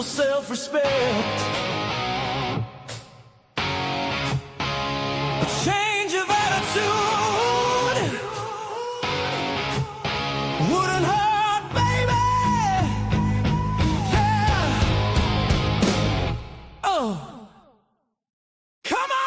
little self-respect. A change of attitude wouldn't hurt, baby. Yeah. Oh, come on.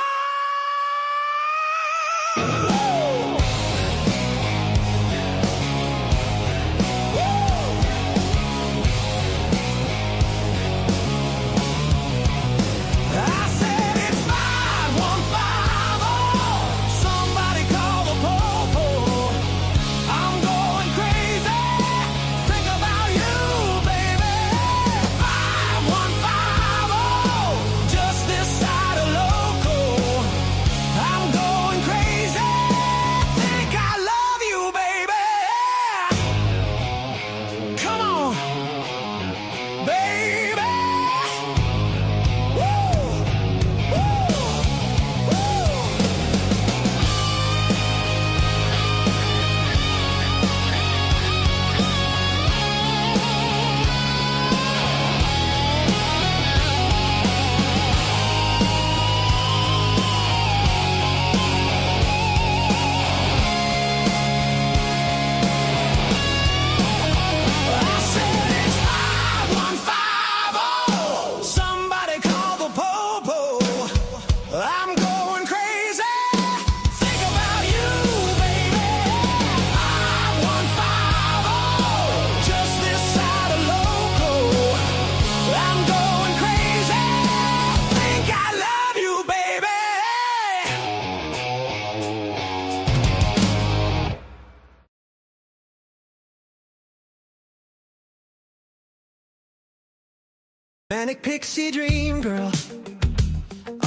Manic pixie dream girl,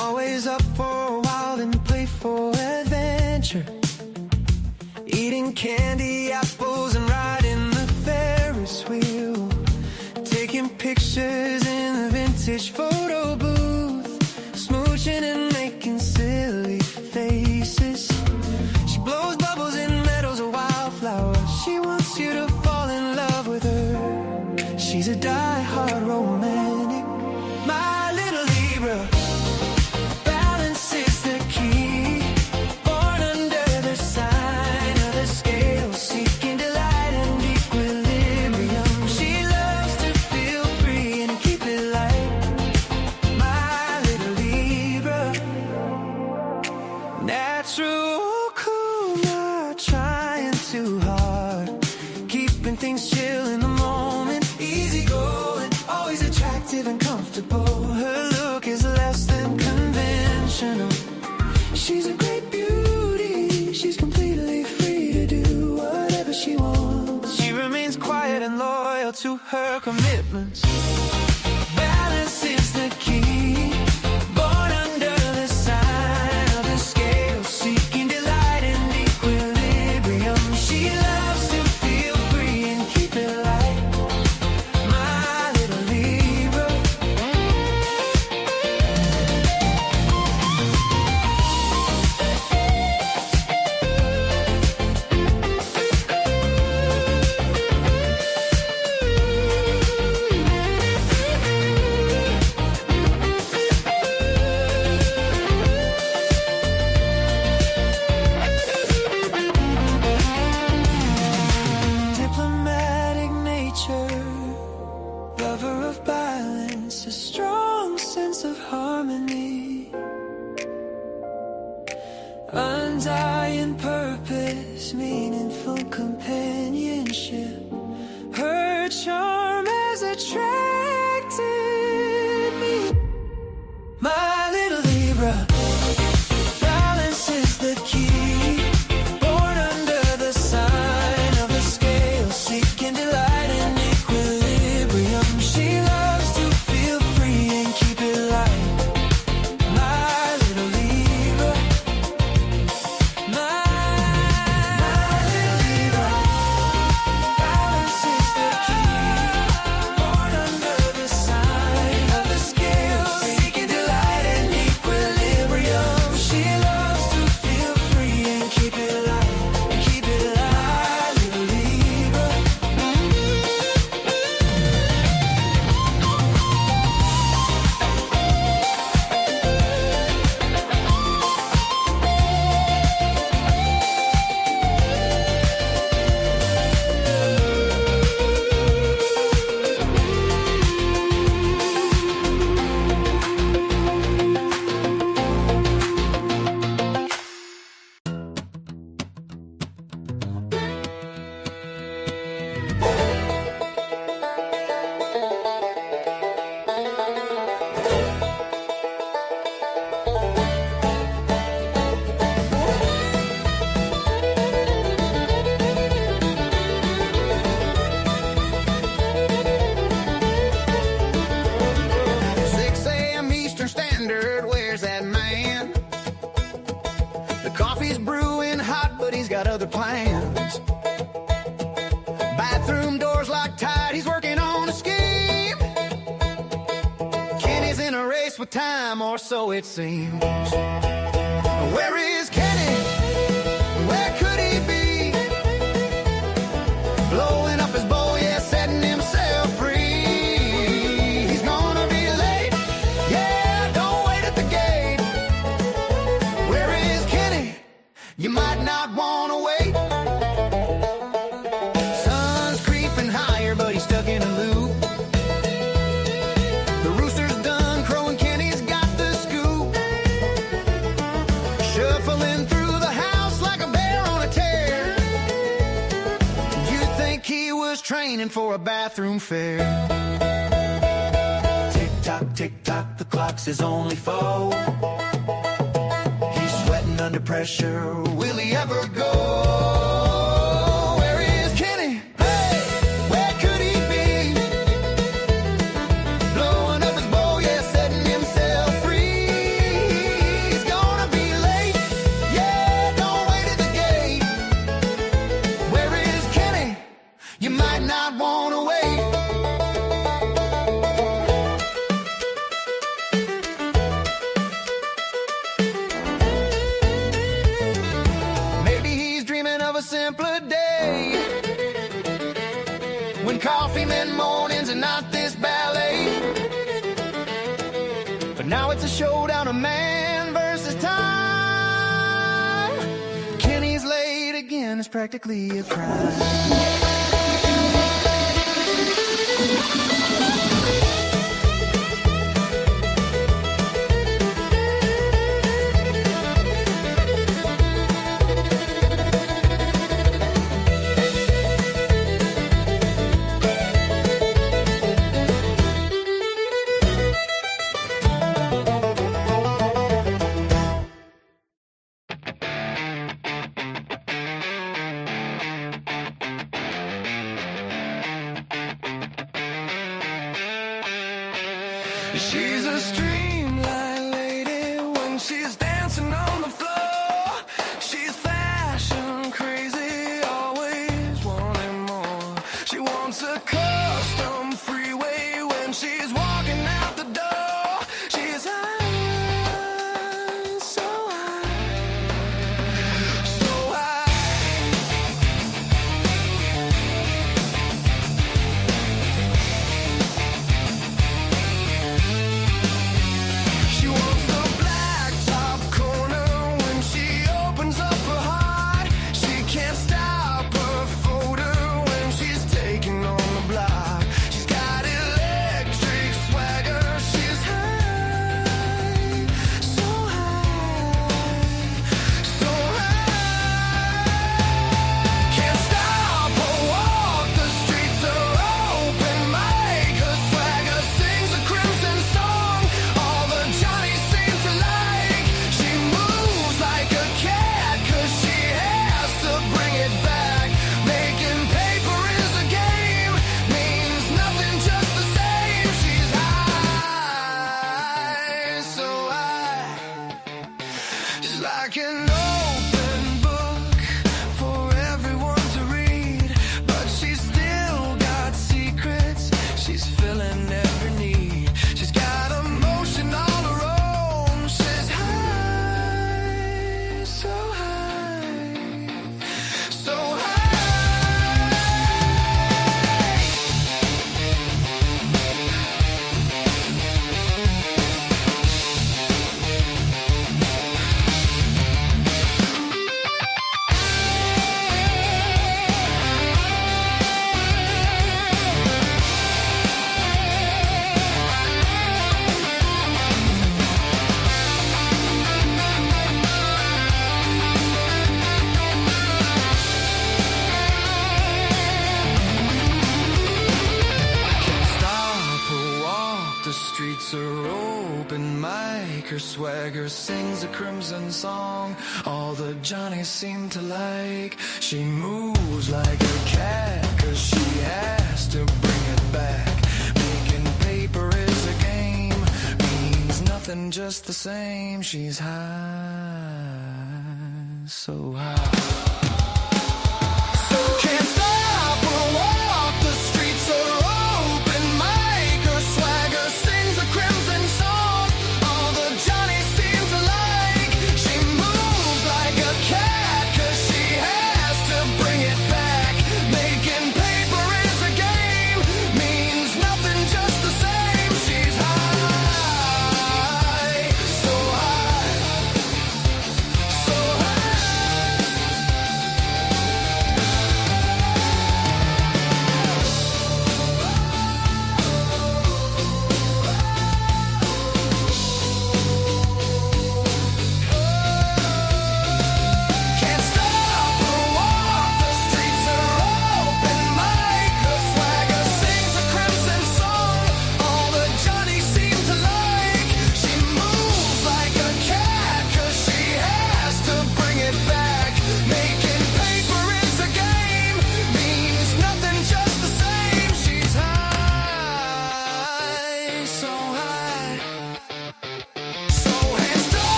always up for a wild and playful adventure, eating candy apples and riding the Ferris wheel, taking pictures in the vintage photo booth, smooching and making silly faces. She blows bubbles in meadows of wildflowers. She wants you to fall in love with her. She's a die-hard romantic. My little Libra, balance is the key. Born under the sign of the scale, seeking delight and equilibrium. She loves to feel free and keep it light. My little Libra, natural cool, not trying too hard, keeping things chill in the moment. Easy going, always attractive and comfortable. Her look is less than conventional. She's a great beauty. She's completely free to do whatever she wants. She remains quiet and loyal to her commitments. Balance is the key. Born under the sign of the scale, seeking delight and equilibrium. She loves to feel free and keep it light. My little Libra. Diplomatic nature, lover of balance, a strong sense of harmony, undying purpose, meaningful companionship. Her charm has attracted me. My little Libra, balance is the key. Born under the sign of the scale, seeking delight and equilibrium. She loves to feel free and keep it light. My little Libra, my little Libra, balance is the key. Born other plans. Bathroom doors locked tight, he's working on a scheme. Kenny's in a race with time, or so it seems. Where is Kenny? Where could he be? Blowing up his bowl, yeah, setting himself free. He's gonna be late, yeah, don't wait at the gate. Where is Kenny? You might not wanna wait. Sun's creeping higher, but he's stuck in a loop. The rooster's done crowing, Kenny's got the scoop. Shuffling through the house like a bear on a tear. You'd think he was training for a bathroom fair. Tick tock, the clock says only 4. He's sweating under pressure, will he ever go? Where is Kenny? Hey, where could he be? Blowing up his bowl, yeah, setting himself free. He's gonna be late, yeah, don't wait at the gate. Where is Kenny? You might not wanna wait. A simpler day, when coffee meant mornings and not this ballet. But now it's a showdown of man versus time. Kenny's late again, it's practically a crime. She's a streamline lady when she's dancing on the floor. She's fashion crazy, always wanting more. She wants a custom freeway when she's walking out the door. She's high, so high, so high. She wants the blacktop corner when she opens up her heart. She can't stop her folder when she's taking on the block. She's got electric swagger. She's high, so high, so high. Can't stop her walk. The streets are open mic. Her swagger sings a crimson song. All the Johnnies seem to like. She moves like a cat 'cause she has to bring it back. Making paper is a game, means nothing, just the same. She's high, so high. She's like an open book for everyone to read, but she's still got secrets. She's filling every need. She's got emotion all her own. She's high, so high, so high. Can't stop her walk. The streets are open mic. Her swagger sings a crimson song. All the Johnnies seem to like. She moves like a cat 'cause she has to bring it back. Making paper is a game, means nothing, just the same. She's high, so high.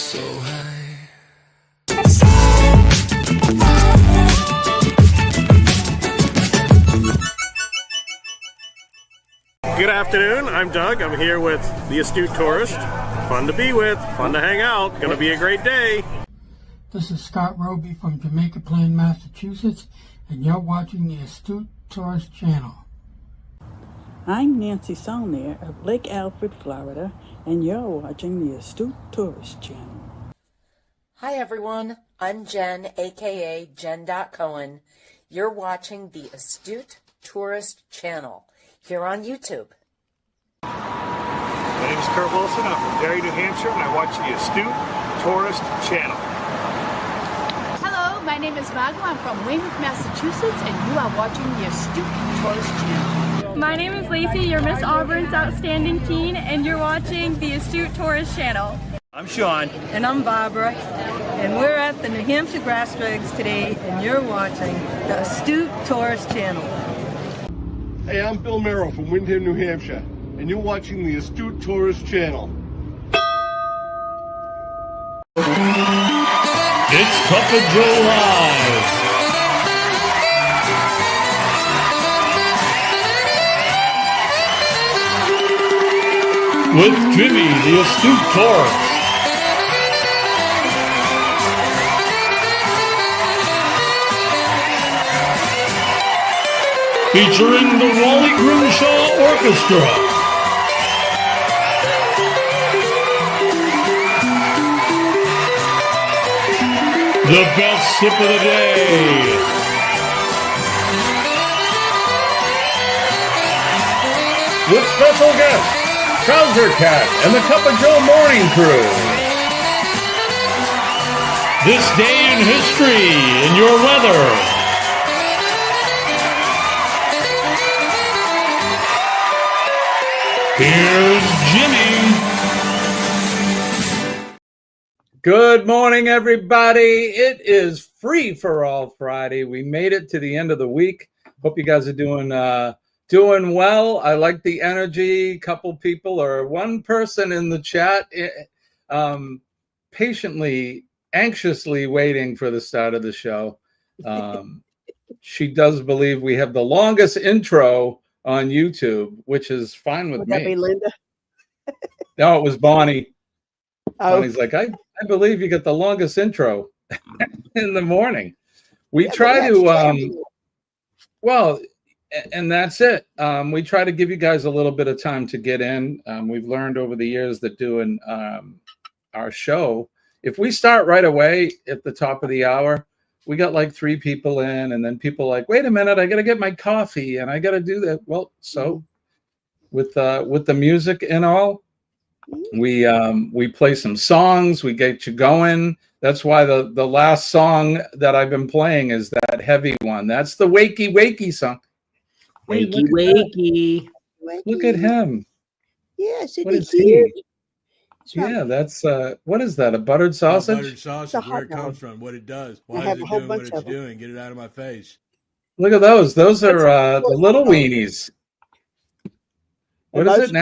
so high. Good afternoon, I'm Doug. I'm here with the Astute Tourist. Fun to be with, fun to hang out, gonna be a great day. This is Scott Roby from Jamaica Plain, Massachusetts, and you're watching the Astute Tourist channel. I'm Nancy Saulnier of Lake Alfred, Florida, and you're watching the Astute Tourist channel. Hi everyone, I'm Jen, aka Jen.Cohen. You're watching the Astute Tourist channel here on YouTube. My name is Kurt Wilson. I'm from Derry, New Hampshire, and I watch the Astute Tourist channel. Hello, my name is Margo. I'm from Weymouth, Massachusetts, and you are watching the Astute Tourist channel. My name is Lacey, your Miss Auburn's outstanding teen, and you're watching the Astute Tourist channel. I'm Sean. And I'm Barbara, and we're at the New Hampshire Grass Drags today, and you're watching the Astute Tourist channel. Hey, I'm Bill Merrill from Windham, New Hampshire, and you're watching the Astute Tourist channel. It's Cup of Joe Live. With Jimmy, the Astute Tourist. Featuring the Wally Grimshaw Orchestra. The best sip of the day. With special guests, Trouser Cat and the Cup of Joe Morning Crew. This day in history in your weather. Here's Jimmy. Good morning, everybody. It is Free for All Friday. We made it to the end of the week. Hope you guys are doing well. I like the energy. Couple people or one person in the chat patiently, anxiously waiting for the start of the show. She does believe we have the longest intro on YouTube, which is fine with me. Would that be Linda? No, it was Bonnie. Oh. Bonnie's like, I believe you get the longest intro in the morning. We try to, well, and that's it. We try to give you guys a little bit of time to get in. We've learned over the years that doing our show, if we start right away at the top of the hour, we got like 3 people in, and then people like, wait a minute, I got to get my coffee and I got to do that. Well, so with the music and all, we play some songs, we get you going. That's why the last song that I've been playing is that heavy one. That's the Wakey Wakey song. Wakey Wakey. Look at him. Yes, what is he? Yeah, that's what is that? A buttered sausage? Buttered sausage, where it comes from, what it does, why is it doing what it's doing. Get it out of my face. Look at those. Those are the little weenies. What is it?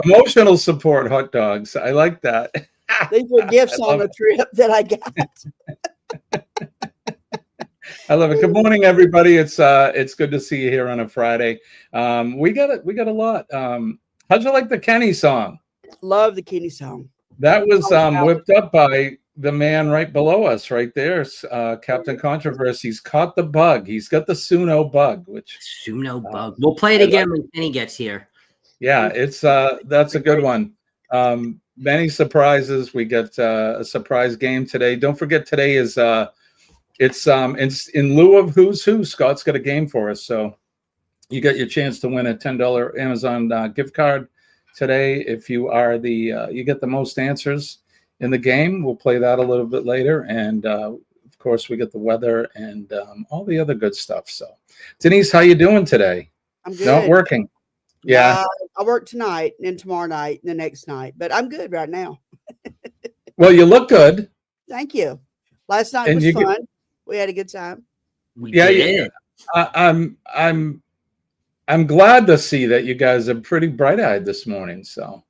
Emotional support hot dogs. I like that. These were gifts on the trip that I got. I love it. Good morning, everybody. It's good to see you here on a Friday. We got a lot. How'd you like the Kenny song? Love the Kenny song. That was whipped up by the man right below us, right there. Captain Controversy's caught the bug. He's got the Suno bug, which Suno bug. We'll play it again when Kenny gets here. Yeah, it's that's a good one. Many surprises. We get a surprise game today. Don't forget today is it's in lieu of Who's Who. Scott's got a game for us, so you got your chance to win a $10 Amazon gift card today. If you are you get the most answers in the game. We'll play that a little bit later, and of course we get the weather and all the other good stuff. So, Denise, how you doing today? I'm good. Not working. Yeah, I work tonight and tomorrow night and the next night, but I'm good right now. Well, you look good. Thank you. Last night was fun. We had a good time. Yeah. I'm glad to see that you guys are pretty bright-eyed this morning. So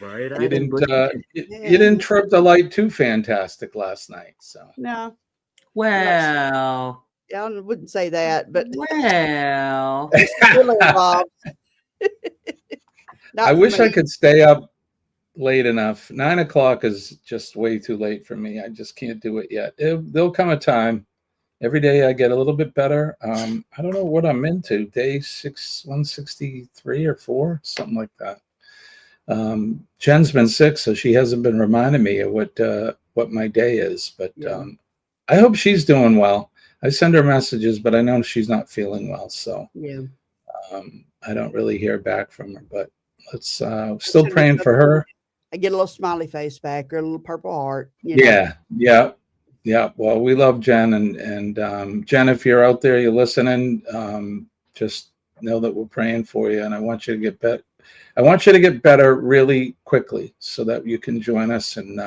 Right. You didn't. You didn't trip the light too fantastic last night. So No. Well. I wouldn't say that, but well, really involved. I wish I could stay up late enough. 9 o'clock is just way too late for me. I just can't do it yet. There'll come a time. Every day I get a little bit better. I don't know what I'm into. Day 163 or 4, something like that. Jen's been sick, so she hasn't been reminding me of what my day is. But I hope she's doing well. I send her messages, but I know she's not feeling well. So I don't really hear back from her. But let's still praying for her. I get a little smiley face back or a little purple heart. Yeah. Well, we love Jen, and Jen, if you're out there, you're listening, just know that we're praying for you, and I want you to get better. I want you to get better really quickly so that you can join us and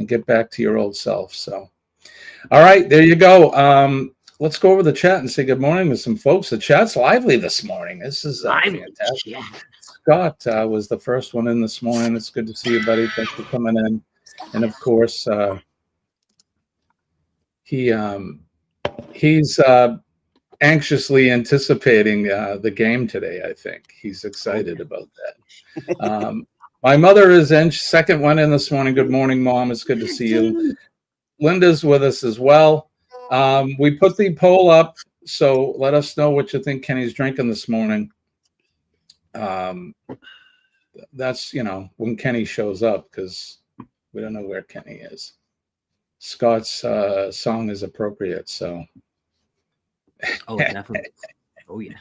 get back to your old self. So, all right, there you go. Let's go over the chat and say good morning to some folks. The chat's lively this morning. This is fantastic. Scott was the first one in this morning. It's good to see you, buddy. Thanks for coming in. And of course, he's anxiously anticipating the game today. I think he's excited about that. My mother is in, second one in this morning. Good morning, Mom. It's good to see you. Linda's with us as well. We put the poll up, so let us know what you think Kenny's drinking this morning. That's, when Kenny shows up, because we don't know where Kenny is. Scott's song is appropriate, so. Oh, definitely. Oh, yeah.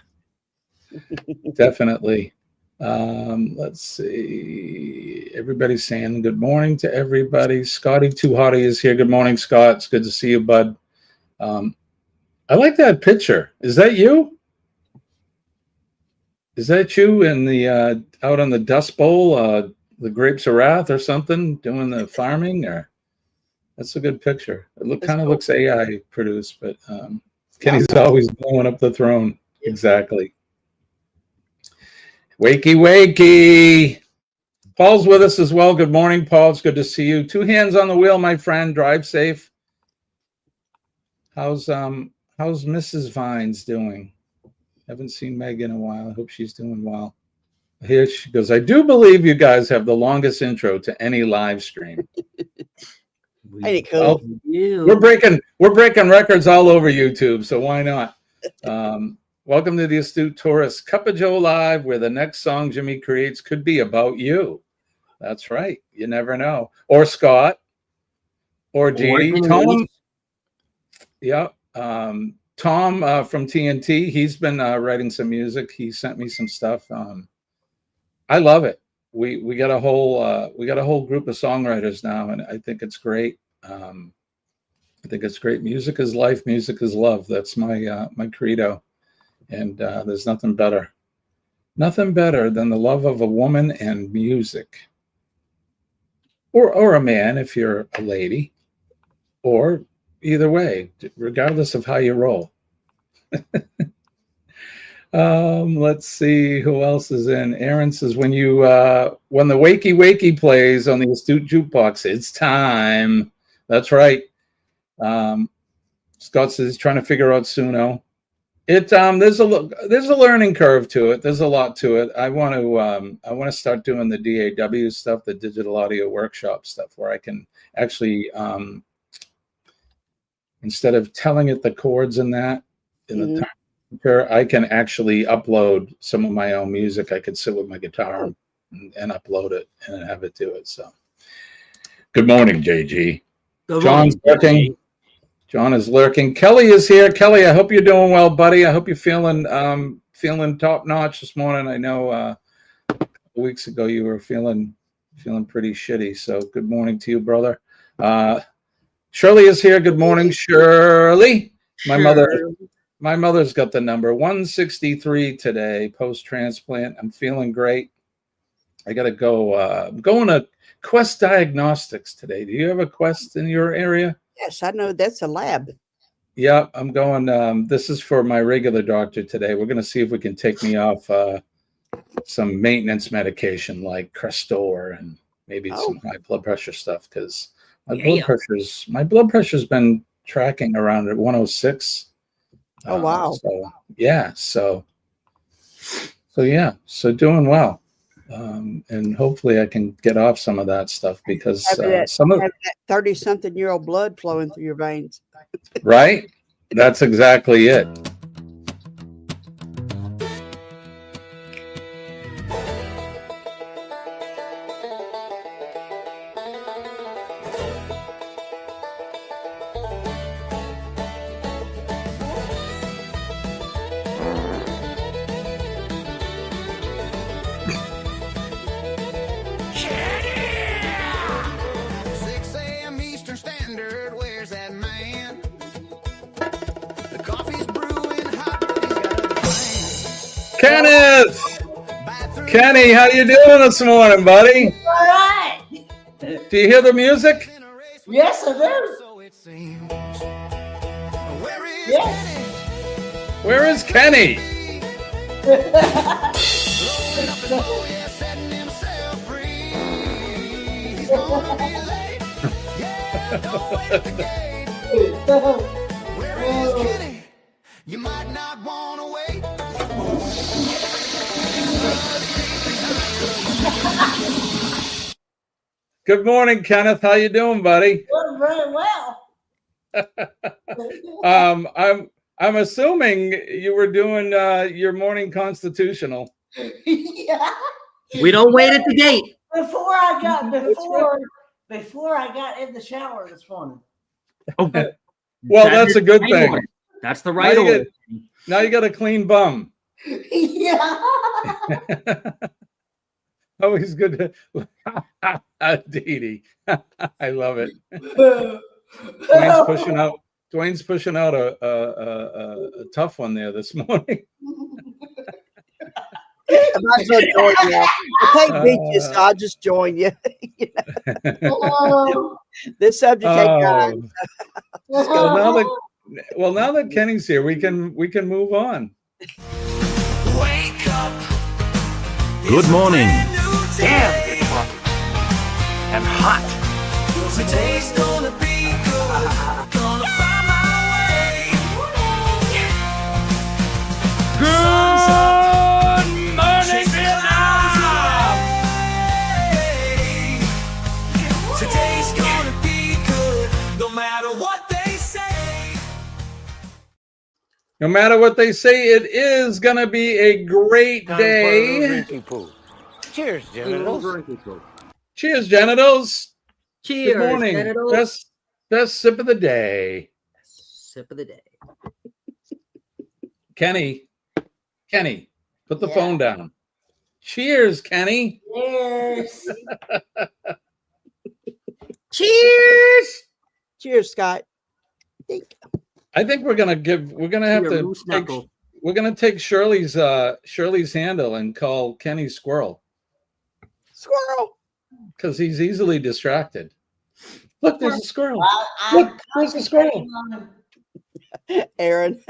Definitely. Let's see. Everybody's saying good morning to everybody. Scotty Too Hottie is here. Good morning, Scott. It's good to see you, bud. I like that picture. Is that you? Is that you in the out on the Dust Bowl, the Grapes of Wrath or something, doing the farming? Or that's a good picture. It kind of looks AI produced, but Kenny's always blowing up the throne. Exactly. Wakey, wakey. Paul's with us as well. Good morning, Paul. It's good to see you. 2 hands on the wheel, my friend. Drive safe. How's Mrs. Vines doing? Haven't seen Meg in a while. I hope she's doing well. Here she goes. I do believe you guys have the longest intro to any live stream. Ain't it cool? We're breaking records all over YouTube, so why not? Welcome to the Astute Tourist Cup of Joe Live, where the next song Jimmy creates could be about you. That's right. You never know. Or Scott. Or Dee. Tom. Yeah. Tom from TNT. He's been writing some music. He sent me some stuff. I love it. We got a whole group of songwriters now, and I think it's great. I think it's great. Music is life. Music is love. That's my my credo. And there's nothing better than the love of a woman and music, or a man if you're a lady, or either way, regardless of how you roll. Let's see who else is in. Aaron says, when the Wakey Wakey plays on the Astute Jukebox, it's time. That's right. Scott says he's trying to figure out Suno. There's a learning curve to it. There's a lot to it. I want to start doing the DAW stuff, the digital audio workshop stuff, where I can actually instead of telling it the chords in the time, I can actually upload some of my own music. I could sit with my guitar and upload it and have it do it. So, good morning, JG. John's lurking. John is lurking. Kelly is here. Kelly, I hope you're doing well, buddy. I hope you're feeling top notch this morning. I know a couple weeks ago you were feeling pretty shitty. So good morning to you, brother. Shirley is here. Good morning, Shirley. My mother's got the number 163 today, post-transplant. I'm feeling great. I got to go. I'm going to Quest Diagnostics today. Do you have a Quest in your area? Yes, I know that's a lab. Yeah, I'm going. This is for my regular doctor today. We're going to see if we can take me off some maintenance medication like Crestor and maybe some high blood pressure stuff, because my blood pressure's been tracking around at 106. Oh wow. So yeah, so doing well. And hopefully I can get off some of that stuff, because some of that 30-something-year-old blood flowing through your veins. Right? That's exactly it. Kenneth! Kenny, how you doing this morning, buddy? All right. Do you hear the music? Yes, I do. Yes. Where is Kenny? You might not want to wait. Good morning, Kenneth. How you doing, buddy? Doing very well. I'm assuming you were doing your morning constitutional. Yeah. We don't wait at the gate. Before I got in the shower this morning. Oh, well, that's a good thing. Order. That's the right order. Now you got a clean bum. Yeah. Always good to Dee Dee. I love it. Dwayne's pushing out a tough one there this morning. I might as well join you. I take beaches, so I'll just join you. This subject ain't gone. Well, now that Kenny's here, we can move on. Wake up. Good morning. Damn, it's hot. And hot. Today's gonna be good. Gonna find my way. Good morning, Vietnam. Today's gonna be good. No matter what they say. No matter what they say, it is going to be a great day. Cheers, genitals. Cheers, genitals. Cheers, Good morning. genitals. Best sip of the day. Sip of the day. Kenny, put the phone down. Cheers, Kenny. Cheers. Cheers. Cheers, Scott. I think we're gonna take Shirley's handle and call Kenny Squirrel. Squirrel. Because he's easily distracted. Look, there's a squirrel. Look, there's a squirrel. Aaron.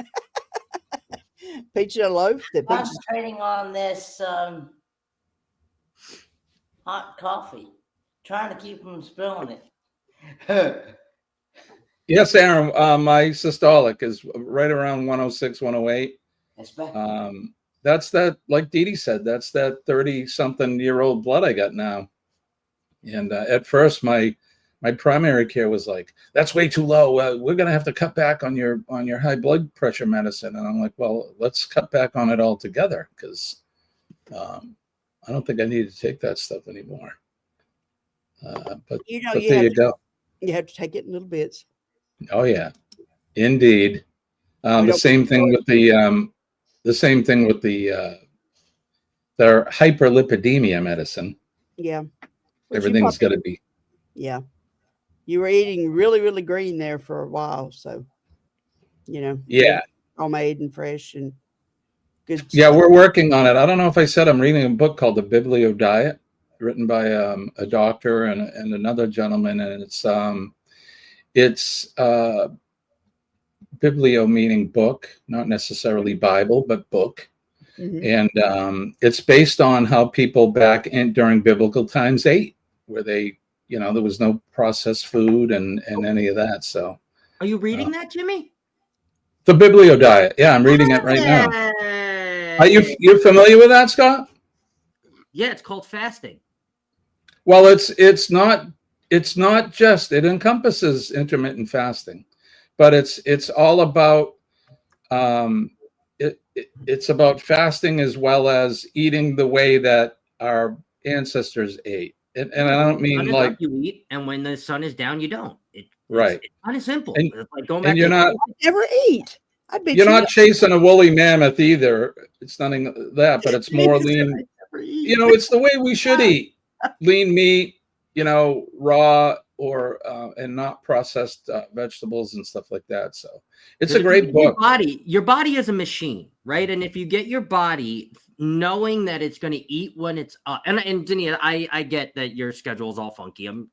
Peach and a loaf. Concentrating on this hot coffee. Trying to keep from spilling it. Yes, Aaron. My systolic is right around 106, 108. That's that, like Dee Dee said, that's that 30-something-year-old blood I got now. And at first, my primary care was like, "That's way too low. We're gonna have to cut back on your high blood pressure medicine." And I'm like, "Well, let's cut back on it altogether, because I don't think I need to take that stuff anymore." But there you go. You have to take it in little bits. Oh yeah, indeed. The same thing with their hyperlipidemia medicine. Yeah. Everything's got to be. Yeah. You were eating really, really green there for a while. So, Yeah. Homemade and fresh and good. Yeah, we're working on it. I don't know if I said I'm reading a book called The Biblio Diet, written by a doctor and another gentleman. And it's Biblio meaning book, not necessarily Bible, but book. And it's based on how people back in during biblical times ate, where they, there was no processed food and any of that. So, are you reading that, Jimmy? The Biblio Diet. Yeah, I'm reading it right now. Are you familiar with that, Scott? Yeah, it's called fasting. Well, it's not just, it encompasses intermittent fasting, but it's all about it's about fasting as well as eating the way that our ancestors ate. And I don't mean like you eat, and when the sun is down, you don't. Right. It's kind of simple. And, it's like going back. And you're not never eat. You're not chasing a woolly mammoth either. It's nothing that, but it's more lean. It's the way we should eat: lean meat, raw or and not processed vegetables and stuff like that. So it's a great book. Your body is a machine, right? And if you get your body knowing that it's going to eat when it's up, and Dania, I get that your schedule is all funky. I'm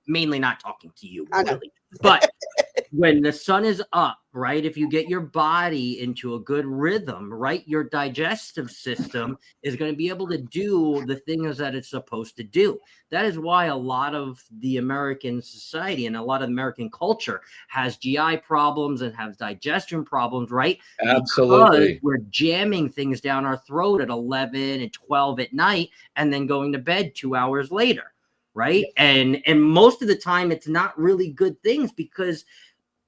mainly not talking to you, really. But when the sun is up, right, if you get your body into a good rhythm, right, your digestive system is going to be able to do the things that it's supposed to do. That is why a lot of the American society and a lot of American culture has GI problems and has digestion problems, right? Absolutely. Because we're jamming things down our throat at 11 and 12 at night and then going to bed 2 hours later. Right. And most of the time it's not really good things, because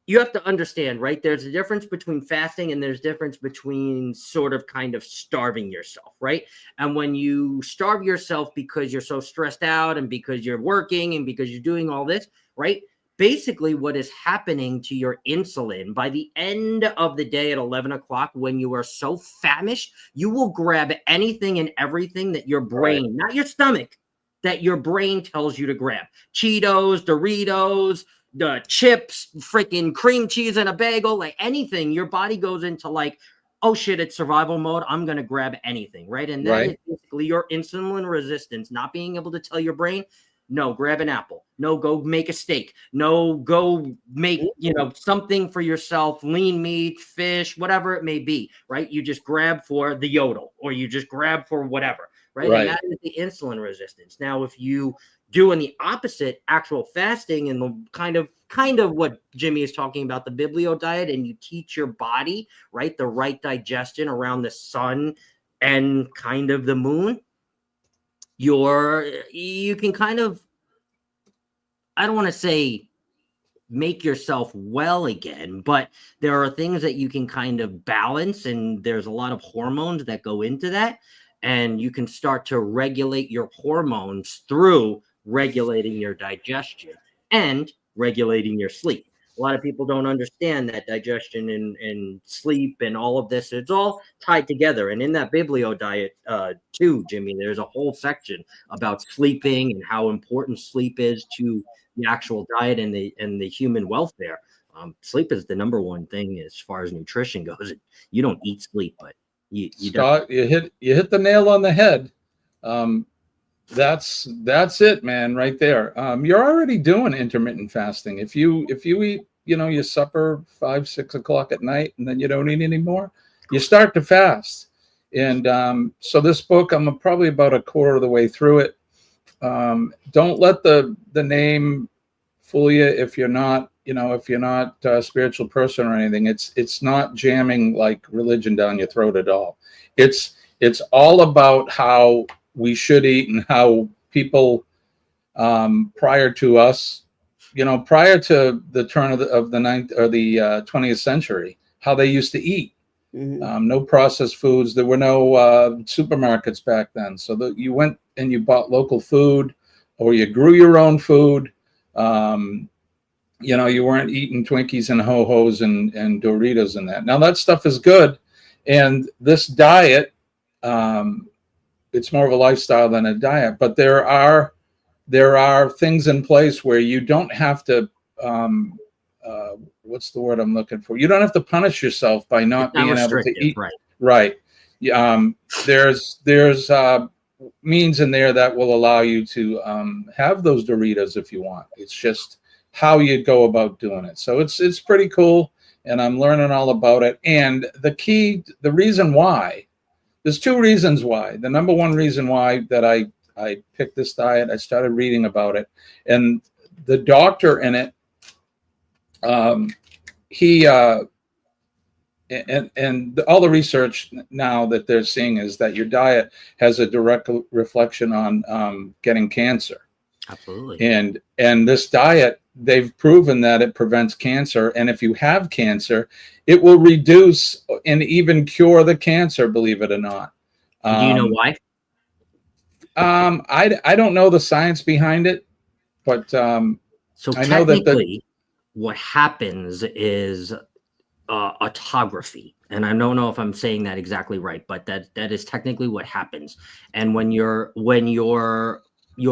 you have to understand, right? There's a difference between fasting and there's a difference between sort of kind of starving yourself. Right. And when you starve yourself because you're so stressed out and because you're working and because you're doing all this, right? Basically what is happening to your insulin by the end of the day at 11 o'clock, when you are so famished, you will grab anything and everything that your brain, not your stomach, that your brain tells you to grab. Cheetos, Doritos, the chips, freaking cream cheese and a bagel, like anything. Your body goes into like, oh shit, it's survival mode. I'm going to grab anything, right? And that is basically your insulin resistance, not being able to tell your brain, no, grab an apple. No, go make a steak. No, go make, something for yourself, lean meat, fish, whatever it may be, right? You just grab for the yodel, or you just grab for whatever. Right. And that is the insulin resistance. Now, if you do in the opposite, actual fasting and the kind of what Jimmy is talking about, the Biblio diet, and you teach your body, right, the right digestion around the sun and kind of the moon, you can kind of, I don't want to say make yourself well again, but there are things that you can kind of balance, and there's a lot of hormones that go into that. And you can start to regulate your hormones through regulating your digestion and regulating your sleep. A lot of people don't understand that digestion and sleep and all of this, it's all tied together. And in that Biblio diet too, Jimmy, there's a whole section about sleeping and how important sleep is to the actual diet and the human welfare. Sleep is the number one thing as far as nutrition goes. You don't eat sleep, but Scott, you hit the nail on the head. That's it, man, right there. You're already doing intermittent fasting. If you eat, your supper 5, 6 o'clock at night, and then you don't eat anymore, you start to fast. And so this book, I'm probably about a quarter of the way through it. Don't let the name fool you if you're not. If you're not a spiritual person or anything, it's not jamming like religion down your throat at all. It's all about how we should eat and how people prior to us, prior to the turn of the 20th century, how they used to eat. No processed foods. There were no supermarkets back then, so that you went and you bought local food, or you grew your own food. You weren't eating Twinkies and Ho-Hos and Doritos and that. Now that stuff is good. And this diet, it's more of a lifestyle than a diet, but there are things in place where you don't have to, what's the word I'm looking for? You don't have to punish yourself by not being able to eat. Right. There's means in there that will allow you to have those Doritos if you want. It's just how you go about doing it. So it's pretty cool, and I'm learning all about it. And the reason why there's two reasons why. The number one reason why that I picked this diet, I started reading about it, and the doctor in it, he and all the research now that they're seeing is that your diet has a direct reflection on getting cancer. Absolutely. And this diet, they've proven that it prevents cancer, and if you have cancer, it will reduce and even cure the cancer, believe it or not. Do you know why? I don't know the science behind it, but so I know that what happens is autography, and I don't know if I'm saying that exactly right, but that is technically what happens. And when your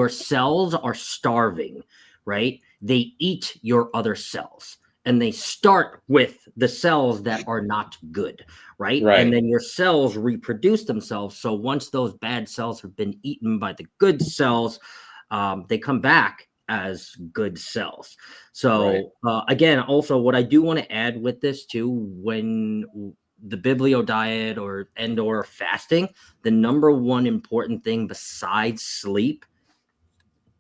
cells are starving, right, they eat your other cells, and they start with the cells that are not good, right? And then your cells reproduce themselves. So once those bad cells have been eaten by the good cells, they come back as good cells. So again, also what I do want to add with this too, when the biblio diet or fasting, the number one important thing besides sleep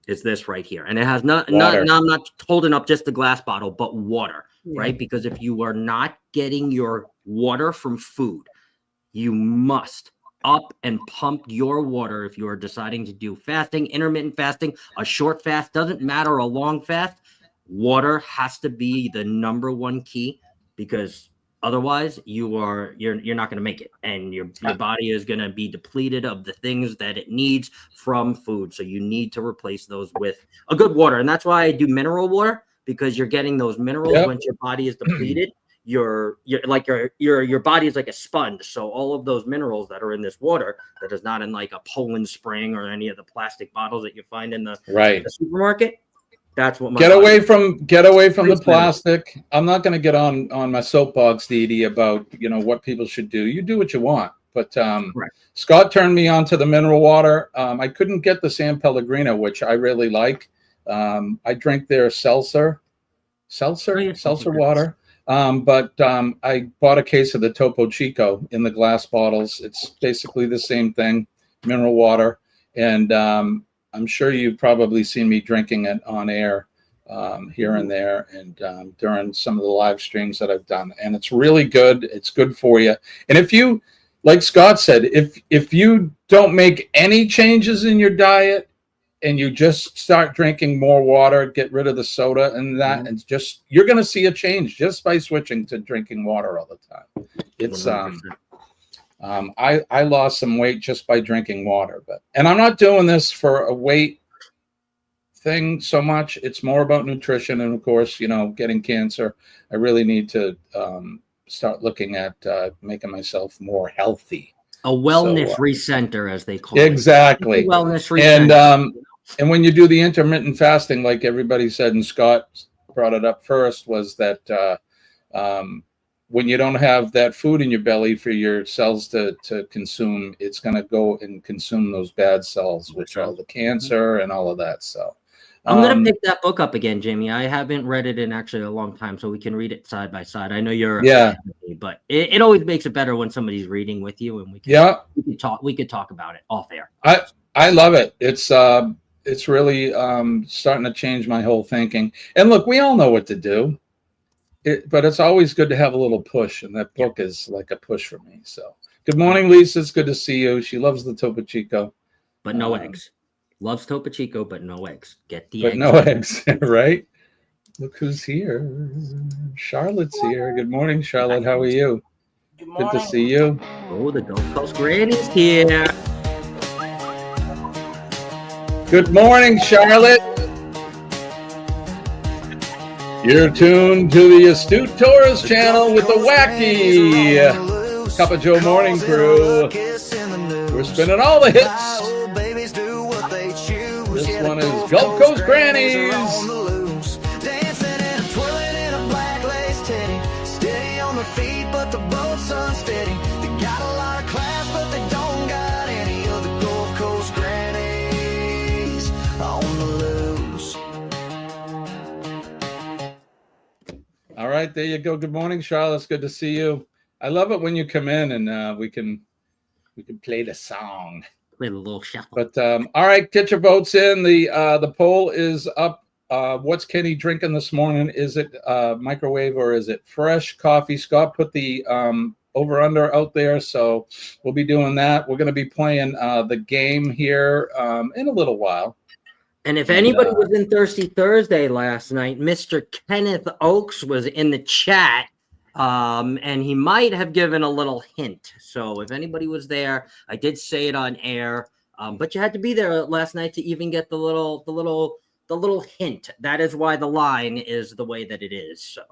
is this right here. And it has I'm not holding up just the glass bottle, but water, right? Because if you are not getting your water from food, you must up and pump your water. If you are deciding to do fasting, intermittent fasting, a short fast, doesn't matter, a long fast, water has to be the number one key, because otherwise you're not going to make it, and your body is going to be depleted of the things that it needs from food. So you need to replace those with a good water. And that's why I do mineral water, because you're getting those minerals once your body is depleted. Your body is like a sponge, so all of those minerals that are in this water, that is not in like a Poland Spring or any of the plastic bottles that you find in the supermarket, that's what get away from the plastic. I'm not going to get on my soapbox, Dee, about what people should do. You do what you want, but Scott turned me on to the mineral water. I couldn't get the San Pellegrino, which I really like. I drink their seltzer water. But I bought a case of the Topo Chico in the glass bottles. It's basically the same thing, mineral water. And I'm sure you've probably seen me drinking it on air here and there, and during some of the live streams that I've done. And it's really good. It's good for you. And if you, like Scott said, if you don't make any changes in your diet, and you just start drinking more water, get rid of the soda and that, and just, you're going to see a change just by switching to drinking water all the time. It's, I lost some weight just by drinking water, and I'm not doing this for a weight thing so much. It's more about nutrition. And of course, getting cancer, I really need to start looking at making myself more healthy. A wellness recenter, as they call it. Exactly. Wellness recenter. And when you do the intermittent fasting, like everybody said, and Scott brought it up first, was that when you don't have that food in your belly for your cells to consume, it's going to go and consume those bad cells, which are the cancer and all of that. So I'm going to pick that book up again, Jamie. I haven't read it in actually a long time, so we can read it side by side. I know you're a fan of me, but it always makes it better when somebody's reading with you, and we could talk about it off air. I love it. It's really starting to change my whole thinking. And look, we all know what to do, but it's always good to have a little push, and that book is like a push for me. So good morning, Lisa. It's good to see you. She loves the Topo Chico. But no eggs. Loves Topo Chico, but no eggs. Get the eggs. But no eggs, right? Look who's here. Charlotte's here. Good morning, Charlotte. How are you? Good to see you. Oh, the Gulf Coast Granny's here. Good morning, Charlotte. You're tuned to the Astute Tourist channel with the wacky Cup of Joe morning crew. We're spinning all the hits. This one is Gulf Coast Grannies. All right, there you go. Good morning, Charlotte. It's good to see you. I love it when you come in and we can We could play the song. Play the little shuffle. But all right, get your votes in. The poll is up. What's Kenny drinking this morning? Is it microwave or is it fresh coffee? Scott put the over under out there, so we'll be doing that. We're going to be playing the game here in a little while. And if anybody was in Thirsty Thursday last night, Mr. Kenneth Oakes was in the chat, and he might have given a little hint. So if anybody was there, I did say it on air, but you had to be there last night to even get the little hint. That is why the line is the way that it is. So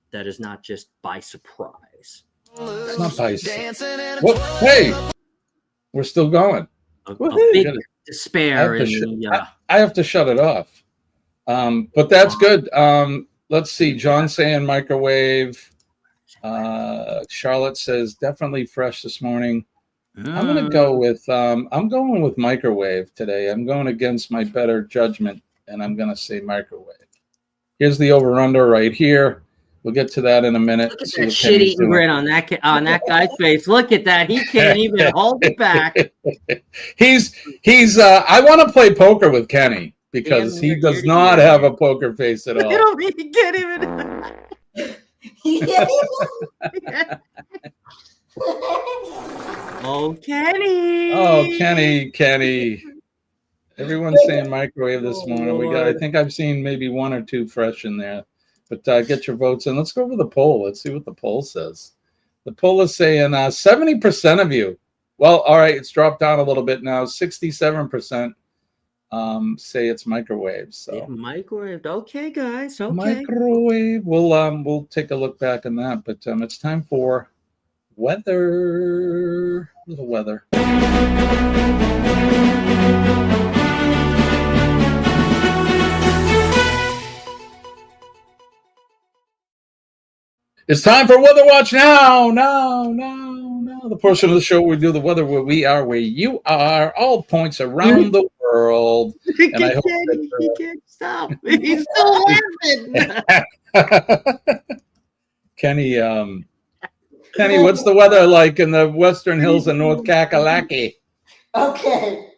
that is not just by surprise. It's not by surprise. Well, hey, we're still going. A big despair. I have to shut it off. But that's good. Let's see. John saying microwave. Charlotte says definitely fresh this morning. I'm going to go with I'm going with microwave today. I'm going against my better judgment, and I'm going to say microwave. Here's the over/under right here. We'll get to that in a minute. Look at that shit-eating grin on that guy's face. Look at that. He can't even hold it back. He's I want to play poker with Kenny because he does not have a poker face at all. He can't even. Oh, Kenny. Oh, Kenny. Everyone's saying microwave this morning. I think I've seen maybe one or two fresh in there. But get your votes in. Let's go over the poll. Let's see what the poll says. The poll is saying 70% of you. Well, all right, it's dropped down a little bit now. 67% say it's microwave. So microwave. Okay, guys. Okay. Microwave. We'll take a look back on that. But it's time for weather. Little weather. It's time for Weather Watch now. The portion of the show where we do the weather where we are, where you are, all points around the world. And I hope he can't stop. He's still laughing. Kenny, what's the weather like in the western hills of North Kakalaki? Okay.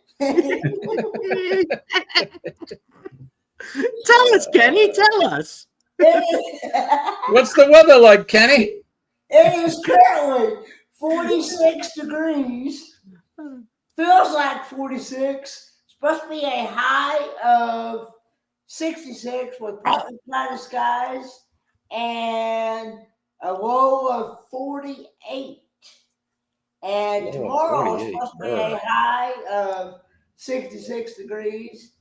Tell us, Kenny. Tell us. What's the weather like, Kenny? It is currently 46 degrees. Feels like 46. Supposed to be a high of 66 with partly cloudy skies and a low of 48. And tomorrow is supposed to be a high of 66 degrees.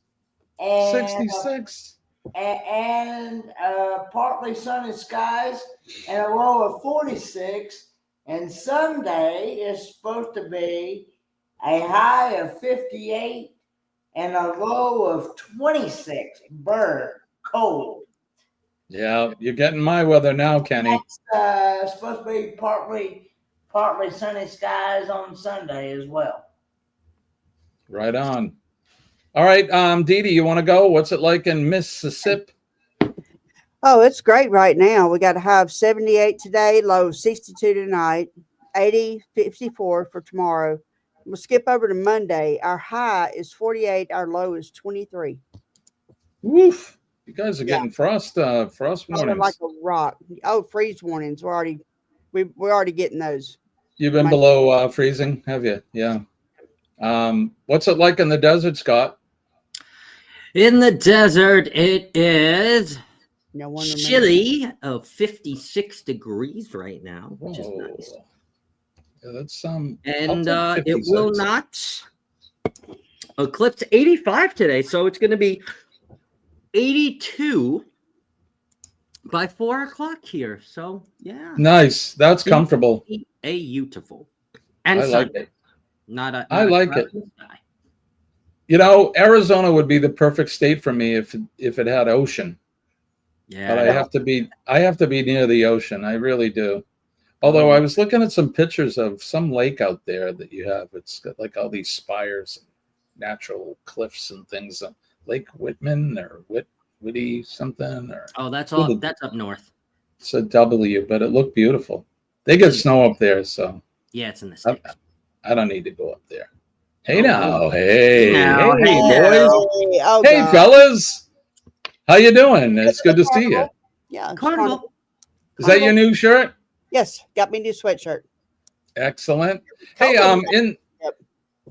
And 66. And partly sunny skies and a low of 46. And Sunday is supposed to be a high of 58 and a low of 26. Burn, cold. Yeah, you're getting my weather now, Kenny. It's supposed to be partly sunny skies on Sunday as well. Right on. All right, Dee Dee, you want to go? What's it like in Mississippi? Oh, it's great right now. We got a high of 78 today, low 62 tonight, 80, 54 for tomorrow. We'll skip over to Monday. Our high is 48. Our low is 23. Woof. You guys are getting frost warnings. Like a rock. Oh, freeze warnings. We're already getting those. You've been below freezing, have you? Yeah. What's it like in the desert, Scott? In the desert, it is chilly of 56 degrees right now, which is nice. Yeah, that's and it will not eclipse 85 today, so it's going to be 82 by 4 o'clock here. So yeah, nice. That's comfortable. Beautiful. And I like it. I like it. You know, Arizona would be the perfect state for me if it had ocean. Yeah. But I have to be near the ocean. I really do. Although I was looking at some pictures of some lake out there that you have. It's got like all these spires and natural cliffs and things. Lake Whitman or Whitty something or that's up north. It's a W, but it looked beautiful. They get snow up there, so yeah, it's in the States. I don't need to go up there. Hey now, hey, Now, hey, hey. boys, Oh, hey, God. fellas, how you doing? It's good to see you. Yeah, it's Carnival. Is that your new shirt? Yes, got me a new sweatshirt. Excellent. Hey,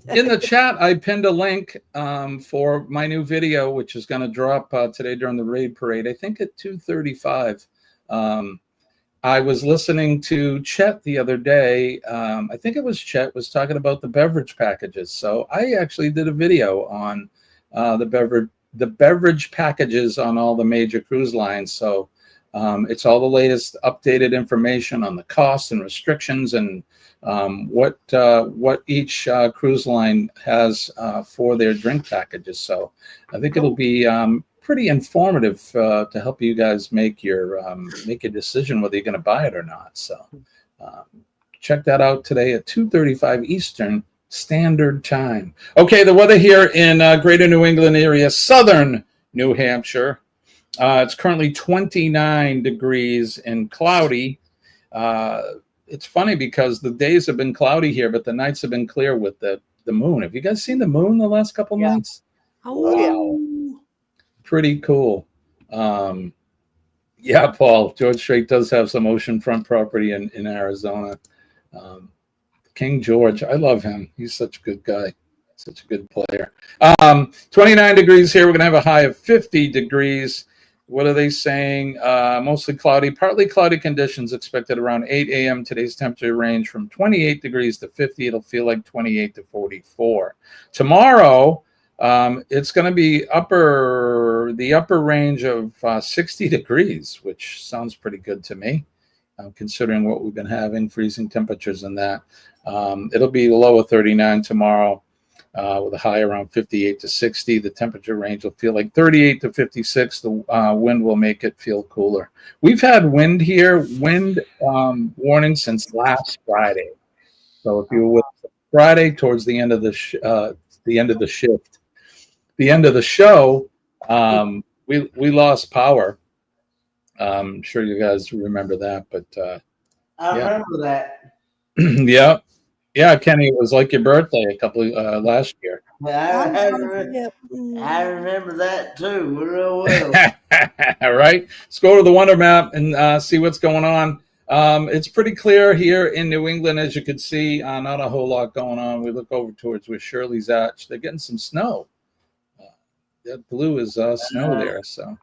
in the chat, I pinned a link for my new video, which is going to drop today during the raid parade. I think at 2:35. I was listening to Chet the other day. I think it was Chet was talking about the beverage packages. So I actually did a video on the beverage packages on all the major cruise lines. So it's all the latest updated information on the costs and restrictions and what each cruise line has for their drink packages. So I think it'll be pretty informative to help you guys make your decision whether you're going to buy it or not. So check that out today at 2:35 Eastern Standard Time. Okay, the weather here in Greater New England area, southern New Hampshire. It's currently 29 degrees and cloudy. It's funny because the days have been cloudy here, but the nights have been clear with the moon. Have you guys seen the moon the last couple nights? Oh, wow. Pretty cool. Yeah, Paul, George Strait does have some oceanfront property in Arizona. King George, I love him. He's such a good guy, such a good player. 29 degrees here. We're going to have a high of 50 degrees. What are they saying? Mostly cloudy, partly cloudy conditions expected around 8 a.m. Today's temperature range from 28 degrees to 50. It'll feel like 28 to 44. Tomorrow, it's going to be the upper range of 60 degrees, which sounds pretty good to me, considering what we've been having, freezing temperatures and that. It'll be low of 39 tomorrow with a high around 58 to 60. The temperature range will feel like 38 to 56. The wind will make it feel cooler. We've had wind here, warning since last Friday. So if you were with Friday towards the end of the shift, the end of the show, we lost power. I'm sure you guys remember that, but I remember that. Yeah, Kenny, it was like your birthday a couple last year. I remember that too real well. All right, let's go to the Wonder Map and see what's going on. It's pretty clear here in New England, as you can see. Not a whole lot going on. We look over towards where Shirley's at. They're getting some snow. That blue is snow there. So,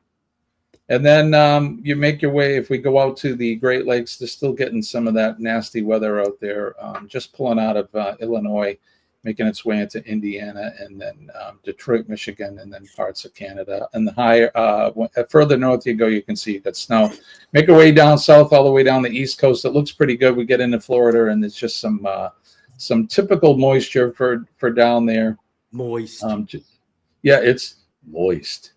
and then you make your way. If we go out to the Great Lakes, they're still getting some of that nasty weather out there. Just pulling out of Illinois, making its way into Indiana, and then Detroit, Michigan, and then parts of Canada. And the higher, further north you go, you can see you got snow. Make our way down south, all the way down the East Coast. It looks pretty good. We get into Florida, and it's just some typical moisture for down there. Moist. Yeah, it's moist.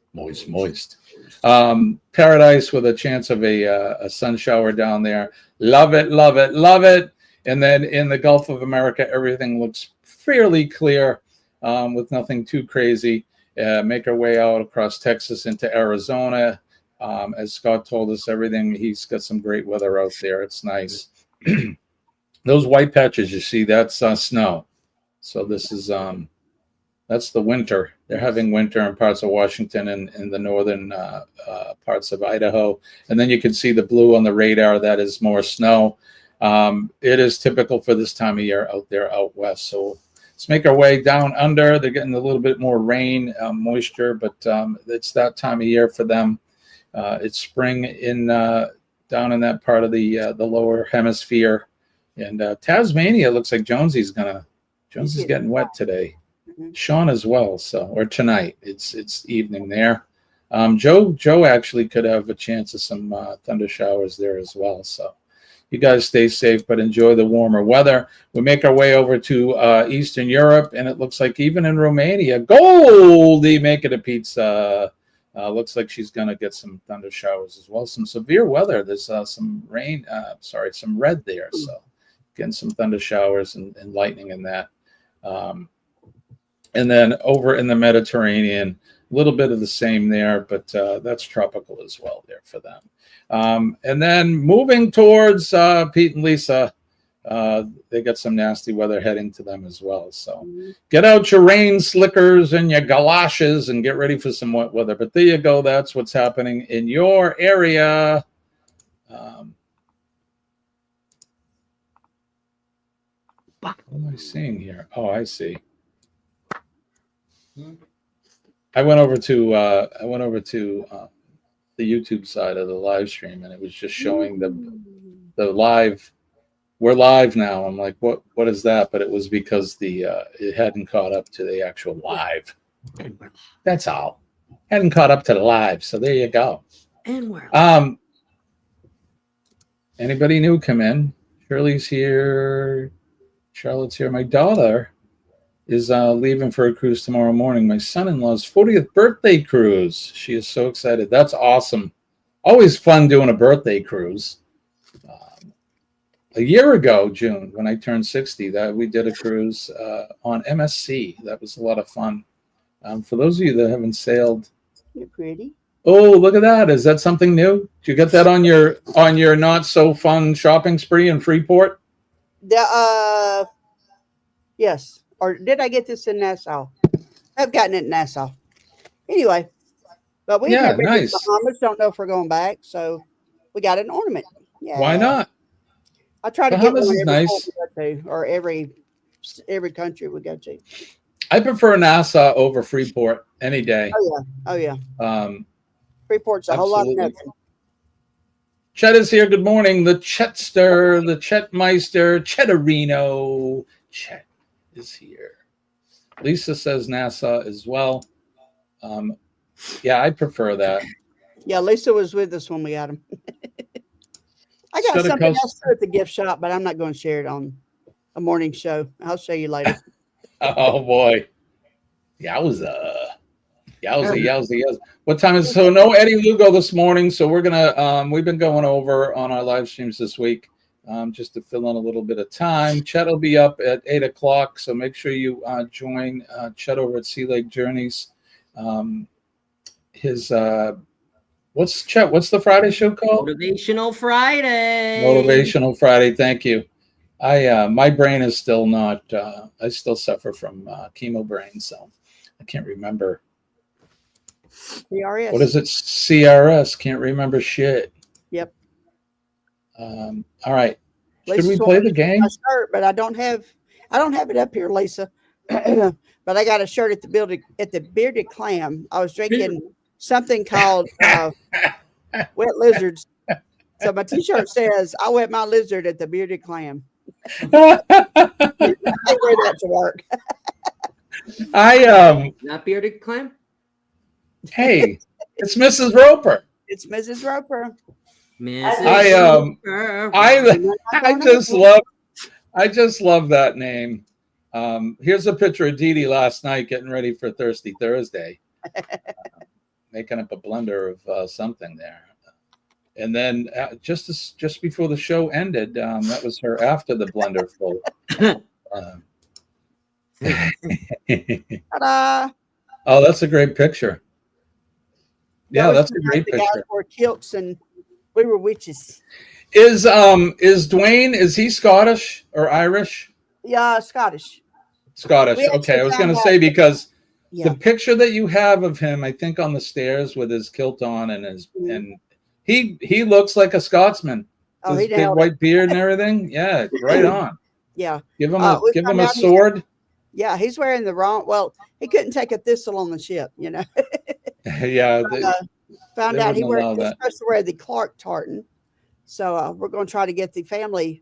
Paradise with a chance of a sun shower down there. Love it. And then in the Gulf of America, everything looks fairly clear with nothing too crazy. Make our way out across Texas into Arizona. As Scott told us, he's got some great weather out there. It's nice. Those white patches you see, that's snow. So this is that's the winter. They're having winter in parts of Washington and in the northern parts of Idaho. And then you can see the blue on the radar. That is more snow. It is typical for this time of year out there out west. So let's make our way down under. They're getting a little bit more rain, moisture, but it's that time of year for them. It's spring down in that part of the lower hemisphere. And Tasmania looks like Jonesy's getting wet today. Sean as well, or tonight. It's evening there. Joe actually could have a chance of some thunder showers there as well. So you guys stay safe, but enjoy the warmer weather. We make our way over to Eastern Europe, and it looks like even in Romania, Goldie making a pizza. Looks like she's going to get some thunder showers as well. Some severe weather. There's some rain. Some red there. So getting some thunder showers and lightning in that. And then over in the Mediterranean, a little bit of the same there, but that's tropical as well there for them. And then moving towards Pete and Lisa, They got some nasty weather heading to them as well. So get out your rain slickers and your galoshes and get ready for some wet weather. But there you go. That's what's happening in your area. What am I seeing here? Oh, I see. I went over to the YouTube side of the live stream, and it was just showing the live. We're live now. I'm like, what is that? But it was because it hadn't caught up to the actual live. That's all. Hadn't caught up to the live. So there you go. And we're anybody new come in? Shirley's here. Charlotte's here. My daughter is leaving for a cruise tomorrow morning. My son-in-law's 40th birthday cruise. She is so excited. That's awesome. Always fun doing a birthday cruise. A year ago, June, when I turned 60, that we did a cruise on MSC. That was a lot of fun. For those of you that haven't sailed, you're pretty. Oh, look at that! Is that something new? Did you get that on your not so fun shopping spree in Freeport? Yes. Or did I get this in Nassau? I've gotten it in Nassau. Anyway, but we never been to the Bahamas. Don't know if we're going back, so we got an ornament. Yeah. Why not? I try to Bahamas get one is every nice. we go to, or every country we go to. I prefer Nassau over Freeport any day. Oh yeah. Freeport's a whole lot of nothing. Chet is here. Good morning. The Chetster, the Chetmeister, Chetarino. Chet is here. Lisa says Nassau as well. Yeah, I prefer that. Yeah, Lisa was with us when we got them. I got something else at the gift shop, but I'm not going to share it on a morning show. I'll show you later. Oh boy. Yowza. What time is it? So no Eddie Lugo this morning. So we're gonna we've been going over on our live streams this week. Just to fill in a little bit of time. Chet will be up at 8 o'clock, so make sure you join Chet over at Sea Lake Journeys. What's the Friday show called? Motivational Friday. Motivational Friday. Thank you. My brain is still not. I still suffer from chemo brain, so I can't remember. CRS. What is it? CRS. Can't remember shit. Yep. All right. Should we play the game? My shirt, but I don't have it up here, Lisa. But I got a shirt at the Bearded Clam. I was drinking something called Wet Lizards. So my T-shirt says, "I wet my lizard at the Bearded Clam." I wear that to work. Not Bearded Clam. Hey, it's Mrs. Roper. It's Mrs. Roper. I just love that name. Here's a picture of Dee Dee last night getting ready for Thirsty Thursday, making up a blender of something there. And then just before the show ended, that was her after the blender full. Ta-da! Oh, that's a great picture. Yeah, that's a great picture. Guys wore kilts and we were witches. Is Dwayne, is he Scottish or Irish? Yeah, Scottish. Scottish. Okay, I was going to say because the picture that you have of him, I think on the stairs with his kilt on and and he looks like a Scotsman. Oh, his big white beard and everything. Yeah, right on. Yeah. Give him a sword. Yeah, he's wearing the wrong. Well, he couldn't take a thistle on the ship, you know. Yeah. Found out he was supposed to wear the Clark tartan. So we're going to try to get the family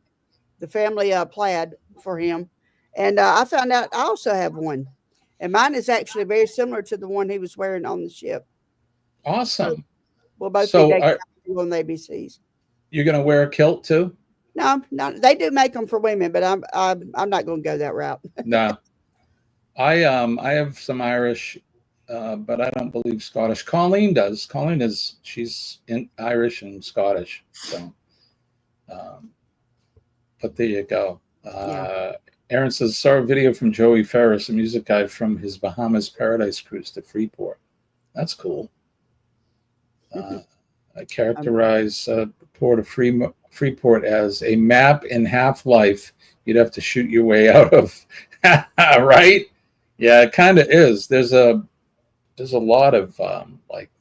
plaid for him. And I found out I also have one. And mine is actually very similar to the one he was wearing on the ship. Awesome. So we'll both be on the ABCs. You're going to wear a kilt too? No, they do make them for women, but I'm not going to go that route. No. I have some Irish, but I don't believe Scottish. Colleen does. She's Irish and Scottish. So, but there you go. Aaron says, saw a video from Joey Ferris, a music guy from his Bahamas Paradise cruise to Freeport. That's cool. I characterize Port of Freeport as a map in Half-Life you'd have to shoot your way out of. Right? Yeah, it kind of is. There's a lot of like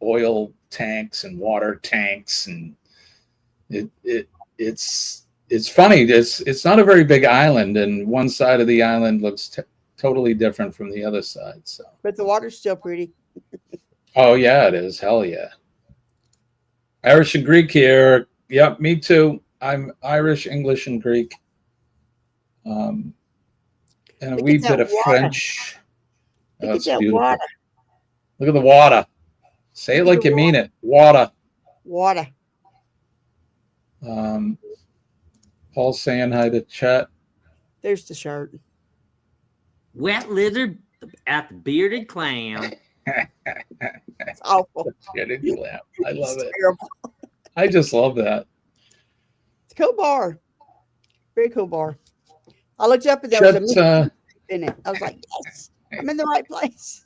oil tanks and water tanks, and it's funny. It's not a very big island, and one side of the island looks totally different from the other side. So, but the water's still pretty. oh yeah, it is. Hell yeah. Irish and Greek here. Yep, me too. I'm Irish, English, and Greek. And a wee bit of French. That's beautiful. Water. Look at the water. Say it like you mean it. Water. Water. Paul's saying hi to chat. There's the shirt. Wet lizard at the bearded clam. It's awful. Bearded clam. I love it. Terrible. I just love that. It's a cool bar. Very cool bar. I looked up and there was a movie in it. I was like, yes, I'm in the right place.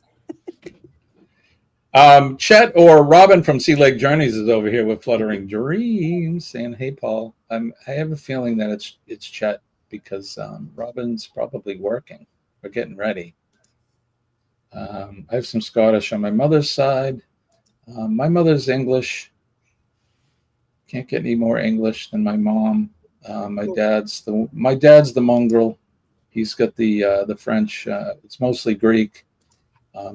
Chet or Robin from Sea Lake Journeys is over here with Fluttering Dreams saying, hey, Paul. I have a feeling that it's Chet because Robin's probably working. We're getting ready. I have some Scottish on my mother's side. My mother's English. Can't get any more English than my mom. My dad's the mongrel. He's got the French. It's mostly Greek,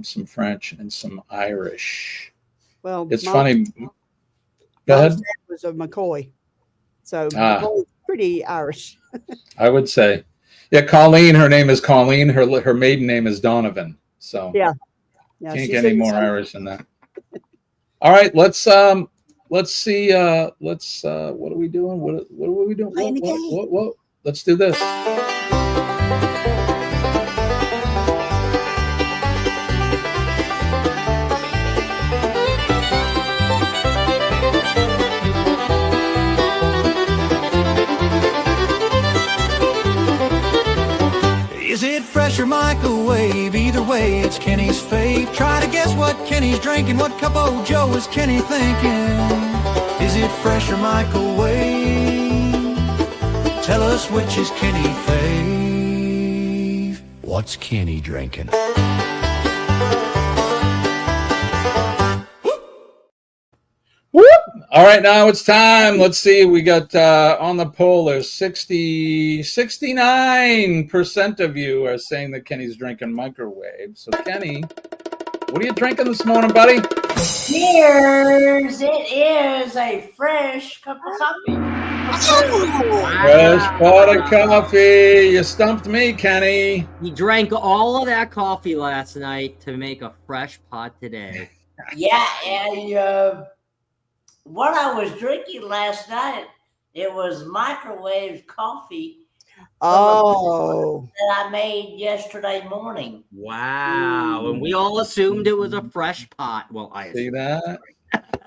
some French, and some Irish. Well, it's funny. Go ahead. Dad was a McCoy, so McCoy's pretty Irish. I would say, yeah. Colleen, her name is Colleen. Her maiden name is Donovan. So yeah, can't get any more Irish than that. All right, let's see. What are we doing? What are we doing? What? Let's do this. Is it fresh or microwave? Either way, it's Kenny's fave. Try to guess what Kenny's drinking. What cup of Joe is Kenny thinking? Is it fresh or microwave? Tell us which is Kenny fave. What's Kenny drinking? Whoop! All right, now it's time. Let's see. We got on the poll, there's 69% of you are saying that Kenny's drinking microwave. So, Kenny, what are you drinking this morning, buddy? Cheers! It is a fresh cup of coffee. Fresh pot of coffee. You stumped me, Kenny. He drank all of that coffee last night to make a fresh pot today. Yeah, and what I was drinking last night, it was microwave coffee. Oh, that I made yesterday morning. Wow! And we all assumed it was a fresh pot. Well, I see that.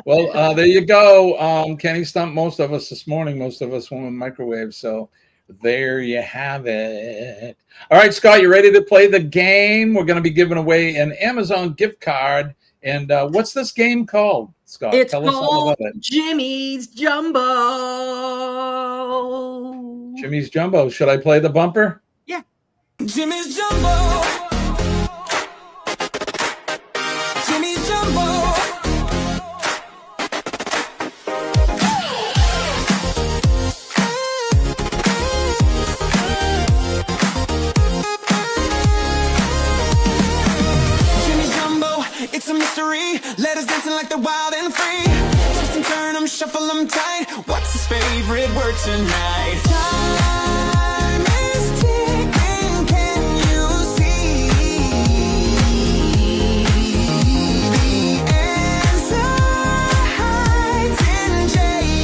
Well, there you go. Kenny stumped most of us this morning. Most of us went with microwave. So there you have it. All right, Scott, you ready to play the game? We're going to be giving away an Amazon gift card. And what's this game called, Scott? It's Tell us all about it. Jimmy's Jumbo. Jimmy's Jumbo. Should I play the bumper? Yeah. Jimmy's Jumbo. Jimmy's Jumbo. It's a mystery. Letters dancing like they're wild and free. Twist and turn them, shuffle them tight. What's his favorite word tonight? Time is ticking. Can you see the answer hides in J-U-M-B-O?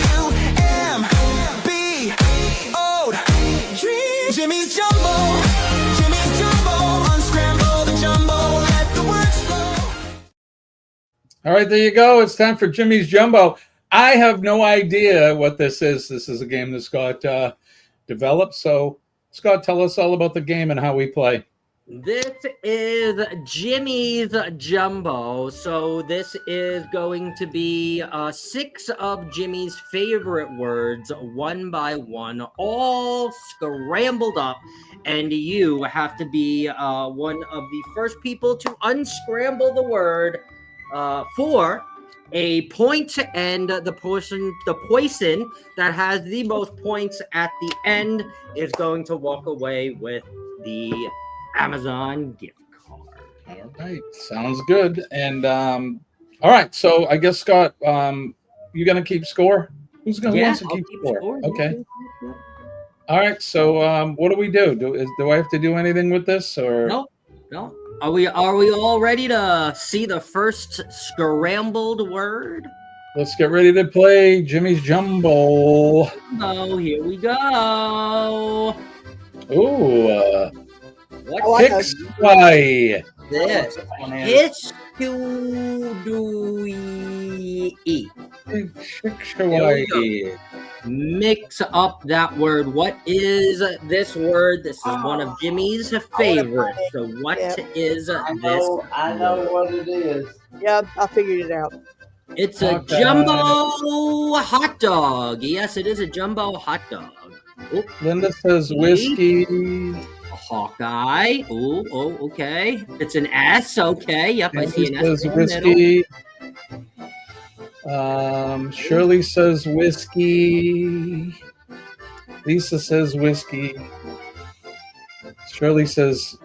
Jimmy's Jumbo. Jimmy's Jumbo. Unscramble the jumbo. Let the words flow. All right, there you go. It's time for Jimmy's Jumbo. I have no idea what this is. This is a game that Scott developed. So, Scott, tell us all about the game and how we play. This is Jimmy's Jumbo. So this is going to be 6 of Jimmy's favorite words, one by one, all scrambled up. And you have to be one of the first people to unscramble the word for a point, and the person that has the most points at the end is going to walk away with the Amazon gift card. All right, sounds good. And all right, so I guess Scott, you gonna keep score? Who wants to keep score? Okay. All right, so what do we do? Do I have to do anything with this, or no? Are we all ready to see the first scrambled word? Let's get ready to play Jimmy's Jumbo. Oh, here we go. Ooh, what Hicks Hawaii. This Hicks Hawaii. Mix up that word. What is this word? This is one of Jimmy's favorites. So what is this? I know what it is. Yep, I figured it out. It's a jumbo hot dog. Yes, it is a jumbo hot dog. Oop. Linda says whiskey. Hawkeye. Oh, okay. It's an S. Okay. Yep, I see an S. Says whiskey. Shirley says whiskey. Lisa says whiskey. Shirley says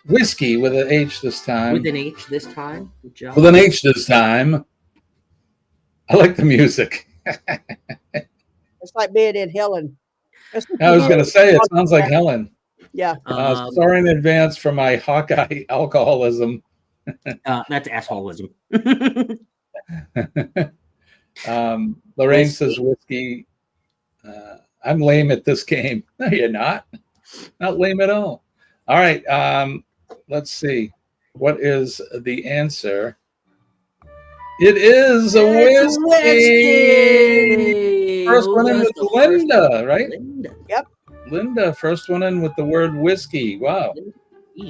whiskey with an H this time. With an H this time. Good job. With an H this time. I like the music. It's like being in Helen. I was going to say, it sounds like Helen. Yeah. Sorry in advance for my Hawkeye alcoholism. That's assholism. Lorraine says whiskey. I'm lame at this game. No, you're not. Not lame at all. All right. Let's see. What is the answer? It is a whiskey. First one in with Linda, right? Yep. Linda, first one in with the word whiskey. Wow.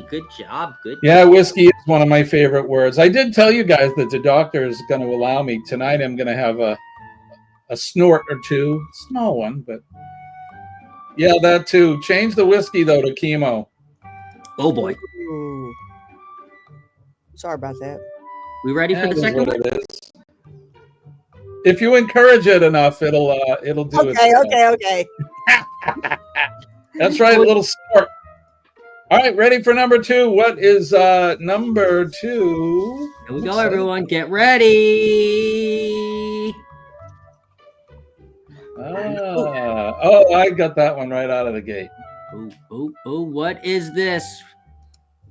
Good job. Good. Yeah, whiskey is one of my favorite words. I did tell you guys that the doctor is going to allow me tonight. I'm going to have a snort or two, small one, but yeah, that too. Change the whiskey though to chemo. Oh boy. Ooh. Sorry about that. We ready for the second one? If you encourage it enough, it'll do it. Okay. That's right, a little snort. All right, ready for number 2. What is number 2? Here we go, everyone. Get ready. I got that one right out of the gate. Oh, what is this?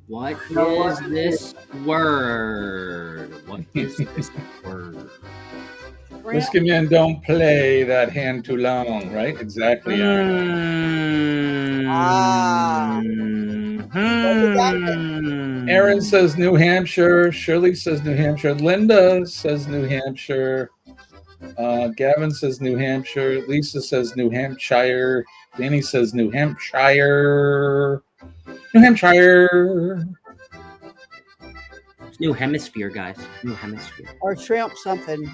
What is this word? What is this word? Whiskey men don't play that hand too long, right? Exactly. Aaron says New Hampshire. Shirley says New Hampshire. Linda says New Hampshire. Gavin says New Hampshire. Lisa says New Hampshire. Danny says New Hampshire. New Hampshire. It's New Hemisphere, guys. New Hemisphere. Or shrimp something.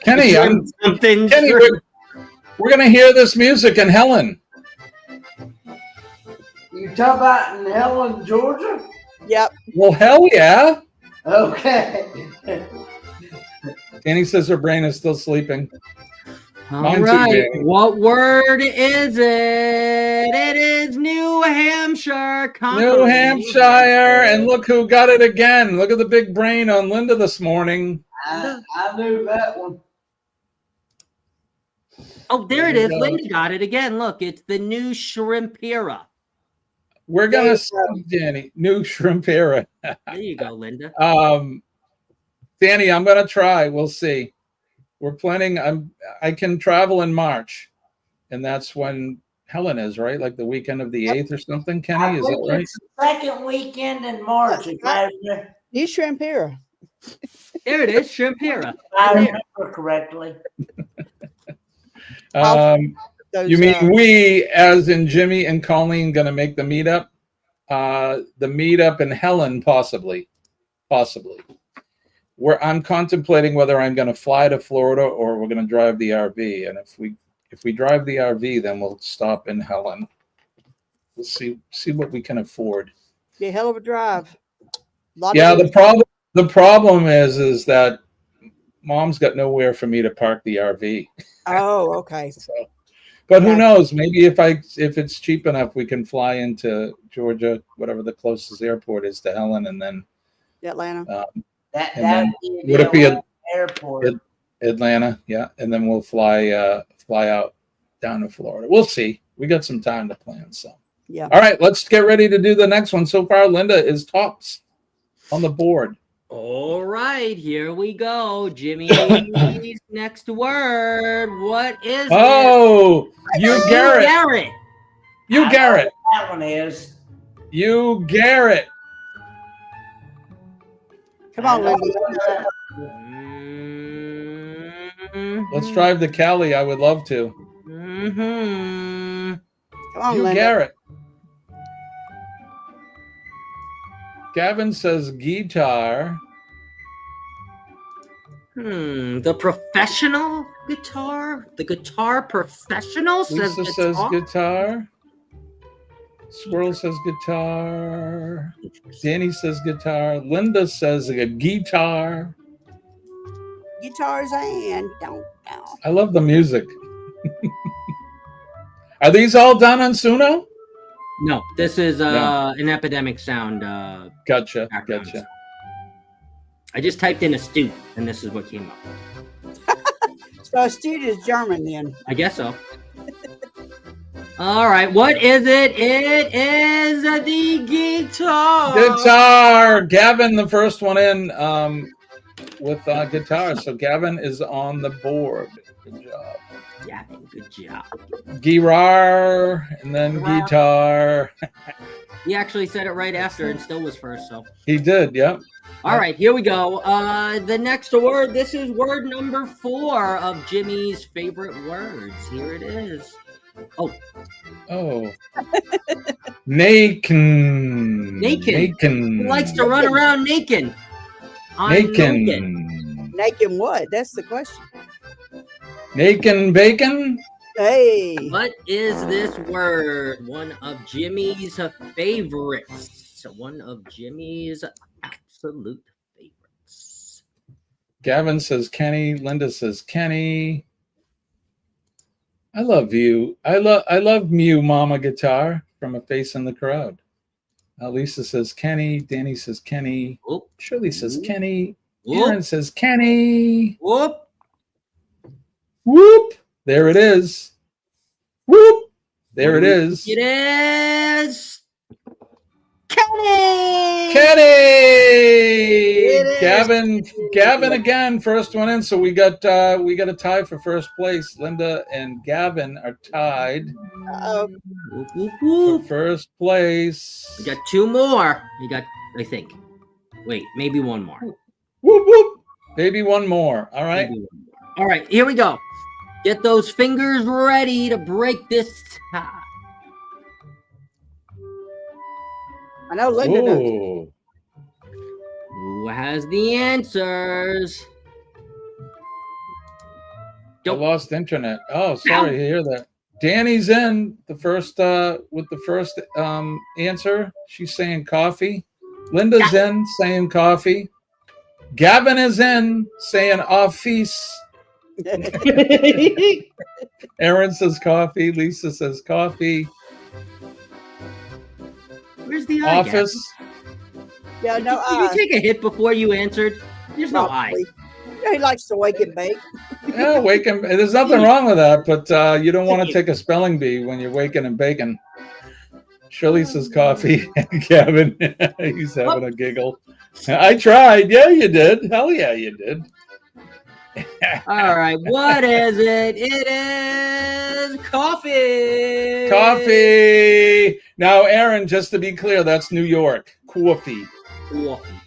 Kenny, we're going to hear this music in Helen. You talk about in Helen, Georgia? Yep. Well, hell yeah. Okay. Danny says her brain is still sleeping. All right. What word is it? It is New Hampshire. New Hampshire. And look who got it again. Look at the big brain on Linda this morning. I knew that one. Oh, there it is. Linda got it again. Look, it's the New Shrimpera. We're going to see Danny. New Shrimpera. There you go, Linda. Danny, I'm going to try. We'll see. We're planning. I can travel in March, and that's when Helen is, right? Like the weekend of the 8th or something. Kenny, is that right? It's the second weekend in March. New Shrimpera. There it is, Shrimpera. I remember correctly. You mean we, as in Jimmy and Colleen, going to make the meetup? the meetup in Helen, possibly. Where I'm contemplating whether I'm going to fly to Florida or we're going to drive the RV. And if we drive the RV, then we'll stop in Helen. We'll see what we can afford. Be a hell of a drive. Yeah, the problem is that Mom's got nowhere for me to park the RV. Oh, okay. But who knows? Maybe if it's cheap enough, we can fly into Georgia, whatever the closest airport is to Helen, and then Atlanta. Would it be airport? Atlanta, yeah, and then we'll fly out down to Florida. We'll see. We got some time to plan. So yeah. All right, let's get ready to do the next one. So far, Linda is tops on the board. All right, here we go. Jimmy's next word. What is it? You Garrett. Garrett. You Garrett. That one is. You Garrett. Come on, Linda. Let's drive to Cali. I would love to. Come on, You Linda. Garrett. Gavin says guitar. The professional guitar? The guitar professional says Lisa says guitar. Swirl says guitar. Danny says guitar. Linda says a guitar. Guitars and don't. I love the music. Are these all done on Suno? No, this is an Epidemic Sound. Gotcha. Sound. I just typed in astute, and this is what came up. So astute is German then. I guess so. All right, what is it? It is the guitar. Guitar. Gavin, the first one in with guitar. So Gavin is on the board. Good job. Gavin, good job. Girar, and then guitar. He actually said it right after and still was first, so. He did, yep. All right, here we go. The next word, this is word number 4 of Jimmy's favorite words. Here it is. Oh. Naked. He likes to run around naked. Naked what? That's the question. Naked bacon? Hey. What is this word? One of Jimmy's favorites. One of Jimmy's absolute favorites. Gavin says Kenny. Linda says Kenny. I love you. I love Mew Mama Guitar from A Face in the Crowd. Lisa says Kenny. Danny says Kenny. Oop. Shirley says Kenny. Oop. Aaron says Kenny. Whoop. Whoop. There it is. Whoop. There it is. It is Kenny. Gavin again, first one in. So we got a tie for first place. Linda and Gavin are tied for first place. We got 2 more. You got, I think. Wait, maybe 1 more. Whoop whoop. Maybe 1 more. All right. All right, here we go. Get those fingers ready to break this tie. I know Linda knows. Who has the answers? I lost internet. Oh, sorry to hear that. Danny's in the first with the first answer. She's saying coffee. Linda's in saying coffee. Gavin is in saying office. Aaron says coffee. Lisa says coffee. Where's the office? Yeah, no. Did you take a hit before you answered? There's no eye. He likes to wake and bake. Yeah, wake and there's nothing wrong with that, but you don't want to take a spelling bee when you're waking and baking. Shirley says coffee. Gavin, he's having a giggle. I tried. Yeah, you did. Hell yeah, you did. All right, what is it? It is coffee. Coffee. Now, Aaron, just to be clear, that's New York. Coffee.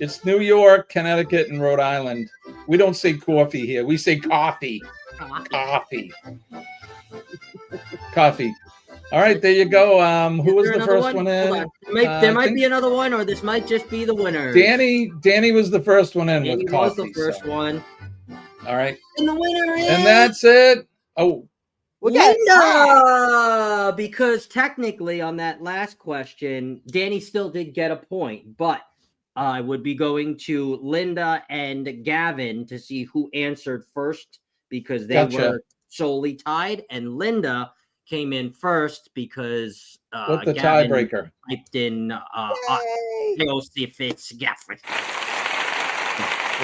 It's New York, Connecticut, and Rhode Island. We don't say coffee here. We say coffee. Coffee. Coffee. All right, there you go. Who was the Another first one in? Hold on. There I might think be another one, or this might just be the winner. Danny was the first one in Danny with was coffee. the first one. All right. And the winner is... And that's it. Oh. Linda! Because technically on that last question, Danny still did get a point, but I would be going to Linda and Gavin to see who answered first because they were solely tied, and Linda came in first because with the Gavin tiebreaker typed in Gafford.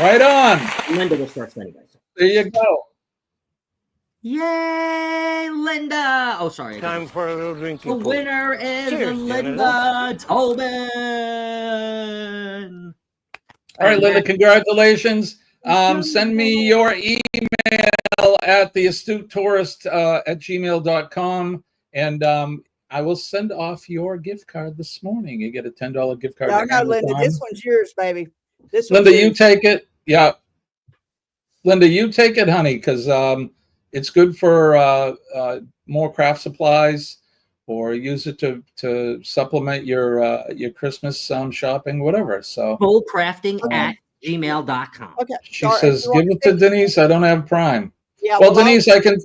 Right on. Linda was first anyway. So. There you go. Yay, Linda! Oh, sorry. Time for a little drinking. The winner is Cheers, Linda Tobin. All right, Linda, congratulations. Send me your email at theastuteTourist@gmail.com, and I will send off your gift card this morning. You get a $10 gift card. No, Linda, this one's yours, baby. This Linda, one's you yours. take it. Yeah. Linda, you take it, honey, because it's good for more craft supplies, or use it to supplement your Christmas shopping, whatever. So bullcrafting@gmail.com. Okay. she says, give it to Denise. I don't have Prime. Yeah. Well, Denise, I can.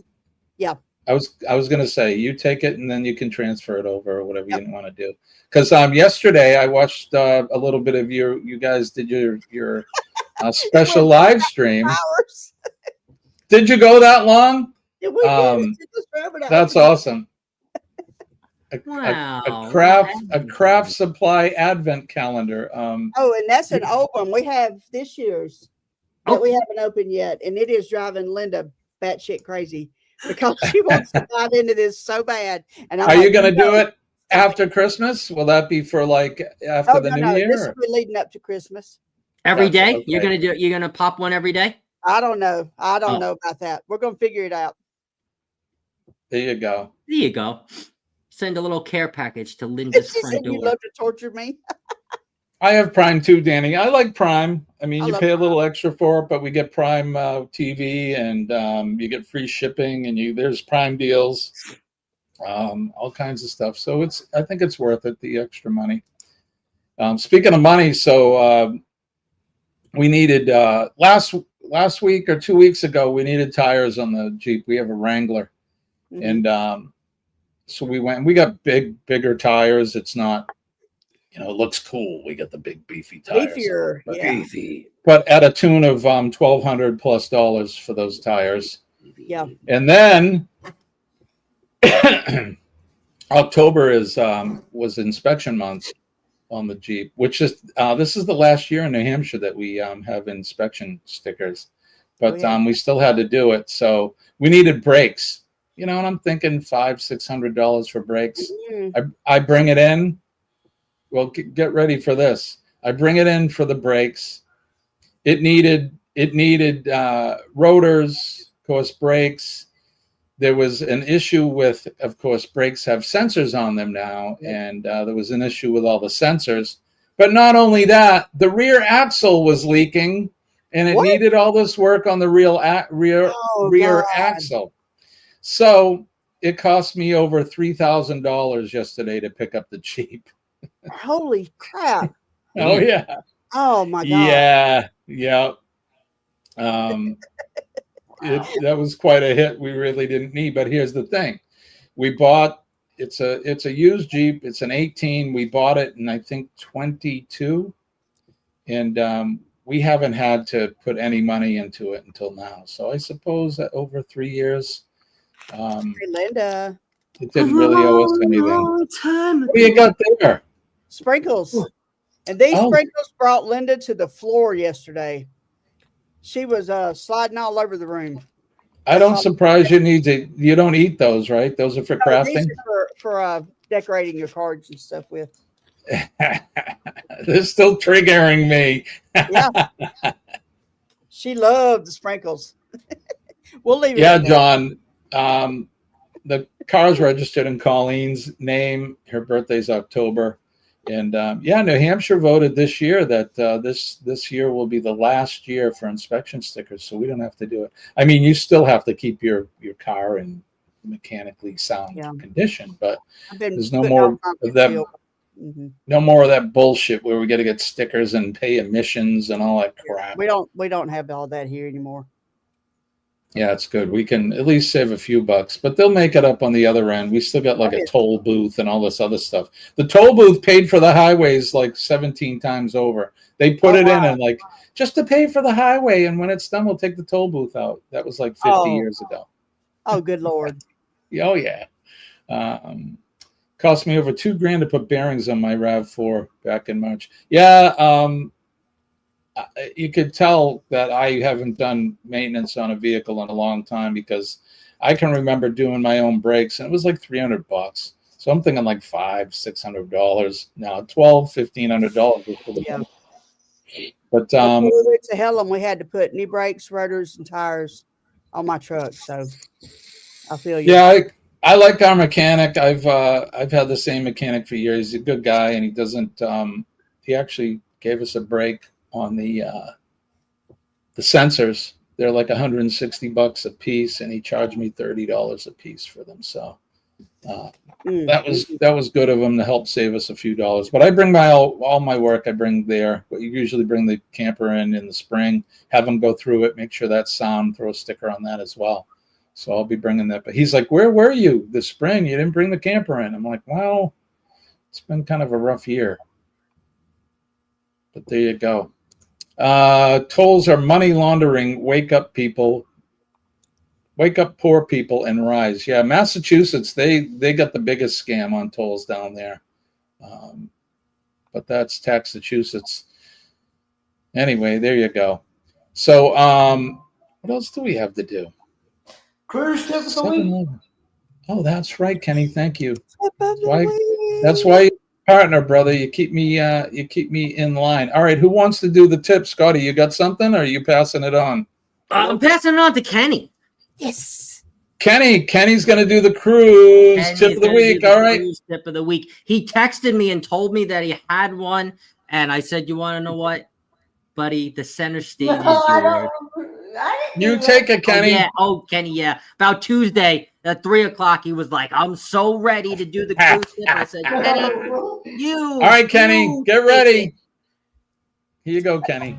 Yeah. I was going to say, you take it and then you can transfer it over or whatever you want to do. Because yesterday I watched a little bit of you guys did your special live stream. Hours. Did you go that long? Yeah, we did. It took us forever to That's open it. awesome. A craft supply advent calendar. Oh, and that's an old one. We have this year's that we haven't opened yet, and it is driving Linda batshit crazy because she wants to dive into this so bad. And I'm Are you going to do it after Christmas? Will that be for like after the New Year? This will be leading up to Christmas. Every day? Okay. You're gonna do it? You're gonna pop one every day? I don't know. I don't know about that. We're gonna figure it out. There you go. There you go. Send a little care package to Linda's She front said door. you love to torture me. I have Prime too, Danny. I like Prime. I mean, I you love pay a little extra for it, but we get Prime TV, and you get free shipping, and there's Prime deals, all kinds of stuff. So I think it's worth it, the extra money. Speaking of money, so we needed last week or 2 weeks ago, we needed tires on the Jeep. We have a Wrangler, and so we went and we got bigger tires. It's not, it looks cool. We got the big beefy tires. Beefier, yeah. Beefy. But at a tune of $1,200+ for those tires. Yeah. And then October was inspection month on the Jeep, which is this is the last year in New Hampshire that we have inspection stickers, but we still had to do it. So we needed brakes, and I'm thinking $500-600 for brakes. I bring it in. Well, get ready for this. I bring it in for the brakes. It needed rotors, of course, brakes. There was an issue with, of course, brakes have sensors on them now, and there was an issue with all the sensors. But not only that, the rear axle was leaking, and it needed all this work on the rear axle. So it cost me over $3,000 yesterday to pick up the Jeep. Holy crap! Oh yeah. Oh my god. Yeah. That was quite a hit. We really didn't need. But here's the thing: we bought. It's a used Jeep. It's an 18. We bought it in I think 22, and we haven't had to put any money into it until now. So I suppose that over 3 years, Linda, it didn't really owe us anything. What do you got there? Sprinkles. And these sprinkles brought Linda to the floor yesterday. She was sliding all over the room. I don't surprise you. You don't eat those, right? Those are for crafting. These are for decorating your cards and stuff with. They're still triggering me. Yeah. She loved the sprinkles. We'll leave it. Yeah, John. The car's registered in Colleen's name. Her birthday's October. And New Hampshire voted this year that this year will be the last year for inspection stickers, so we don't have to do it. I mean, you still have to keep your car in mechanically sound Yeah. condition. But I've been there's no putting more all kinds of of that. deal. Mhm. No more of that bullshit where we got to get stickers and pay emissions and all that crap. We don't have all that here anymore. Yeah, it's good. We can at least save a few bucks, but they'll make it up on the other end. We still got like a toll booth and all this other stuff. The toll booth paid for the highways like 17 times over. They put it in and like just to pay for the highway, and when it's done, we'll take the toll booth out. That was like 50 years ago. Oh, good Lord. Oh yeah. Cost me over $2,000 to put bearings on my RAV4 back in March. Yeah, you could tell that I haven't done maintenance on a vehicle in a long time because I can remember doing my own brakes and it was like $300. So I'm thinking like $500-$600 now, $1,200-$1,500. Yeah. But it's a hell and we had to put new brakes, rotors, and tires on my truck. So I feel you. Yeah, I like our mechanic. I've had the same mechanic for years. He's a good guy, and he doesn't. He actually gave us a break on the sensors. They're like $160 a piece, and he charged me $30 a piece for them. So that was good of him to help save us a few dollars. But I bring all my work. I bring there. But you usually bring the camper in the spring, have them go through it, make sure that's sound, throw a sticker on that as well. So I'll be bringing that. But he's like, where were you this spring? You didn't bring the camper in. I'm like, well, it's been kind of a rough year. But there you go. Tolls are money laundering. Wake up, people. Wake up, poor people, and rise. Yeah, Massachusetts, they got the biggest scam on tolls down there. But that's Massachusetts. Anyway, there you go. So what else do we have to do? Cruise tip of the week. Oh, that's right, Kenny. Thank you. That's why you're a partner, brother. You keep me in line. All right, who wants to do the tip? Scotty, you got something, or are you passing it on? I'm passing it on to Kenny. Yes. Kenny's going to do the cruise tip of the week. All right. Cruise tip of the week. He texted me and told me that he had one, and I said, "You want to know what, buddy? The center stage is yours." You take it, Kenny. Kenny, yeah. About Tuesday at 3:00, he was like, "I'm so ready to do the cruise tip." I said, "Kenny, you." All right, Kenny, get ready. Here you go, Kenny.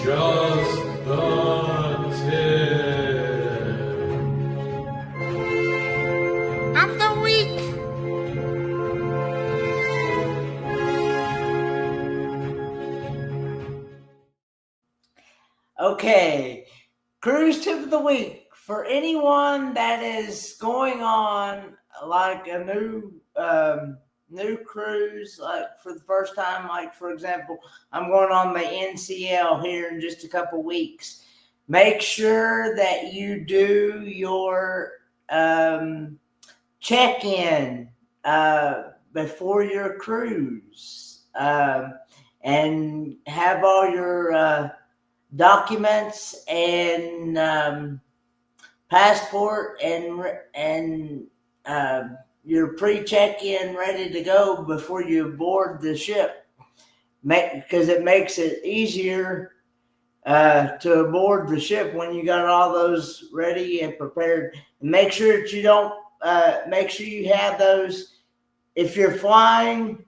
Just the tip of the week. Okay, cruise tip of the week for anyone that is going on like a new cruise, like for the first time. Like, for example, I'm going on the NCL here in just a couple weeks. Make sure that you do your check-in before your cruise and have all your documents and passport and your pre-check-in ready to go before you board the ship, because it makes it easier to board the ship when you got all those ready and prepared. And make sure that you don't make sure you have those if you're flying.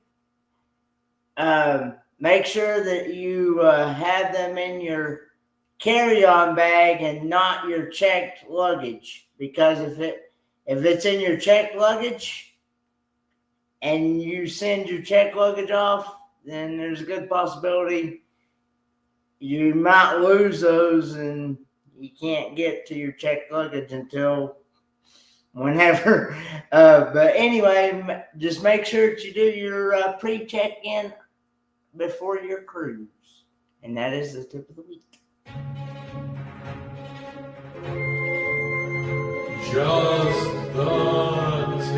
Make sure that you have them in your carry-on bag and not your checked luggage, because if it's in your checked luggage and you send your checked luggage off, then there's a good possibility you might lose those and you can't get to your checked luggage until whenever. But anyway, just make sure that you do your pre-check-in before your cruise. And that is the tip of the week. Just the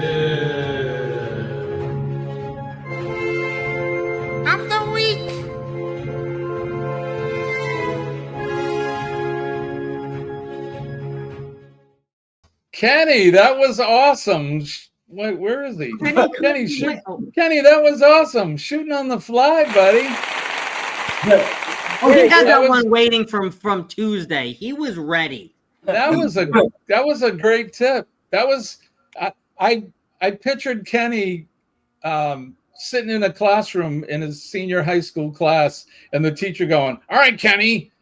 tip of the week. Kenny, that was awesome. Wait, where is he? Kenny, that was awesome. Shooting on the fly, buddy. Oh, he had that one waiting from Tuesday. He was ready. That was a great tip. That was I pictured Kenny sitting in a classroom in his senior high school class, and the teacher going, "All right, Kenny,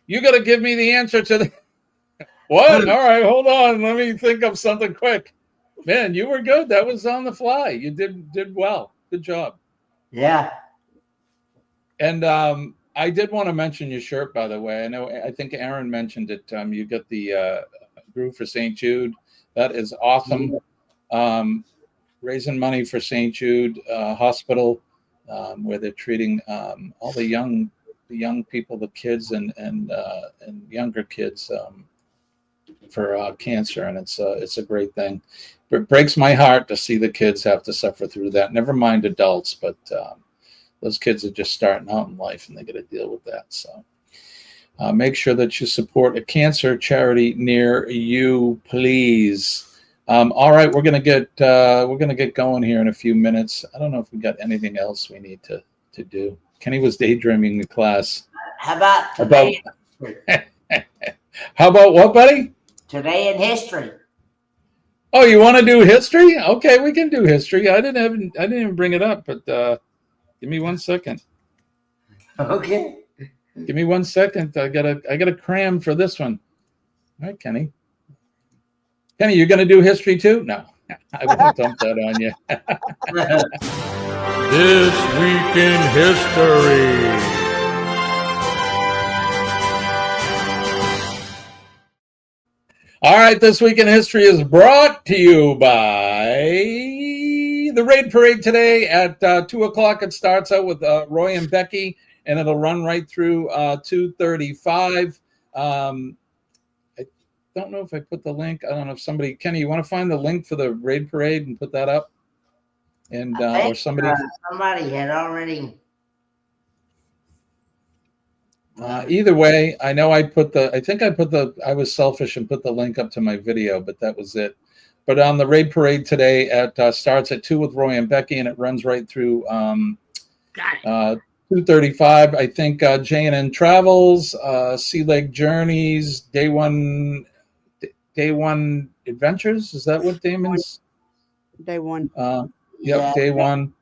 you got to give me the answer to the what? All right, hold on, let me think of something quick." Man, you were good. That was on the fly. You did well. Good job. Yeah. And I did want to mention your shirt, by the way. I think Aaron mentioned it. You got the groove for St. Jude. That is awesome. Raising money for St. Jude Hospital, where they're treating all the young people, the kids and younger kids for cancer, and it's a great thing. It breaks my heart to see the kids have to suffer through that. Never mind adults, but those kids are just starting out in life, and they got to deal with that. So make sure that you support a cancer charity near you, please. All right, we're gonna get going here in a few minutes. I don't know if we got anything else we need to do. Kenny was daydreaming the class. How about today? How about what, buddy? Today in history. Oh, you want to do history? Okay, we can do history. I didn't even bring it up, but give me 1 second. Okay. Give me 1 second. I gotta cram for this one. All right, Kenny. Kenny, you're gonna do history too? No, I won't dump that on you. This Week in History. All right, This Week in History is brought to you by the Raid Parade today at 2 o'clock. It starts out with Roy and Becky, and it'll run right through 2:35. I don't know if I put the link. I don't know if somebody, Kenny, you want to find the link for the Raid Parade and put that up? And or somebody had already. Either way, I know I was selfish and put the link up to my video, but that was it. But on the Raid Parade today, starts at 2 with Roy and Becky, and it runs right through 2:35. I think J&N Travels, Sea Lake Journeys, Day One Adventures. Is that what Damon's? Day One. Yep, Day One.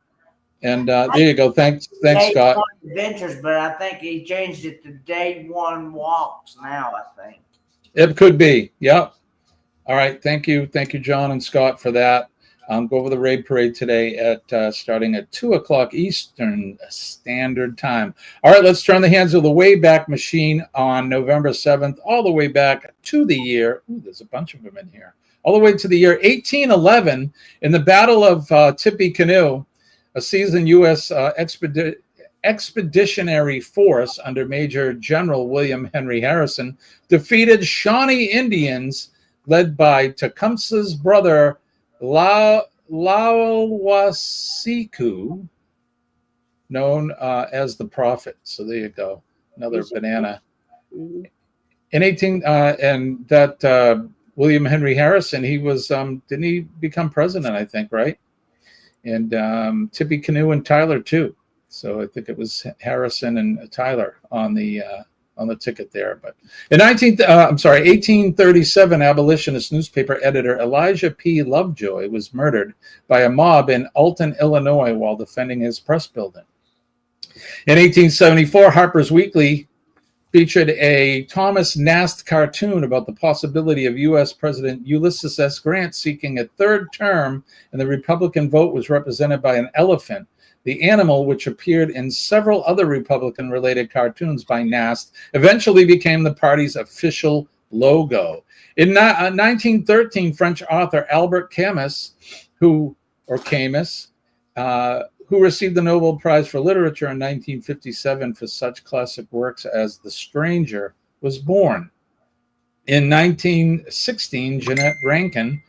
And there you go. Thanks, Scott. One Adventures, but I think he changed it to Day One Walks now, I think. It could be. Yep. All right. Thank you, John and Scott, for that. Go over the Raid Parade today at starting at 2 o'clock Eastern Standard Time. All right, let's turn the hands of the Wayback Machine on November 7th, all the way back to the year. Ooh, there's a bunch of them in here. All the way to the year 1811 in the Battle of Tippecanoe. A seasoned U.S. expeditionary force under Major General William Henry Harrison defeated Shawnee Indians led by Tecumseh's brother Laulwasiku, known as the Prophet. So there you go, another banana. In William Henry Harrison, he was didn't he become president? I think, right? And Tippecanoe and Tyler too. So I think it was Harrison and Tyler on the ticket there. But in 1837, abolitionist newspaper editor Elijah P. Lovejoy was murdered by a mob in Alton, Illinois, while defending his press building. In 1874, Harper's Weekly featured a Thomas Nast cartoon about the possibility of U.S. President Ulysses S. Grant seeking a third term, and the Republican vote was represented by an elephant. The animal, which appeared in several other Republican-related cartoons by Nast, eventually became the party's official logo. In 1913, French author Albert Camus, who received the Nobel Prize for Literature in 1957 for such classic works as The Stranger, was born. In 1916, Jeannette Rankin,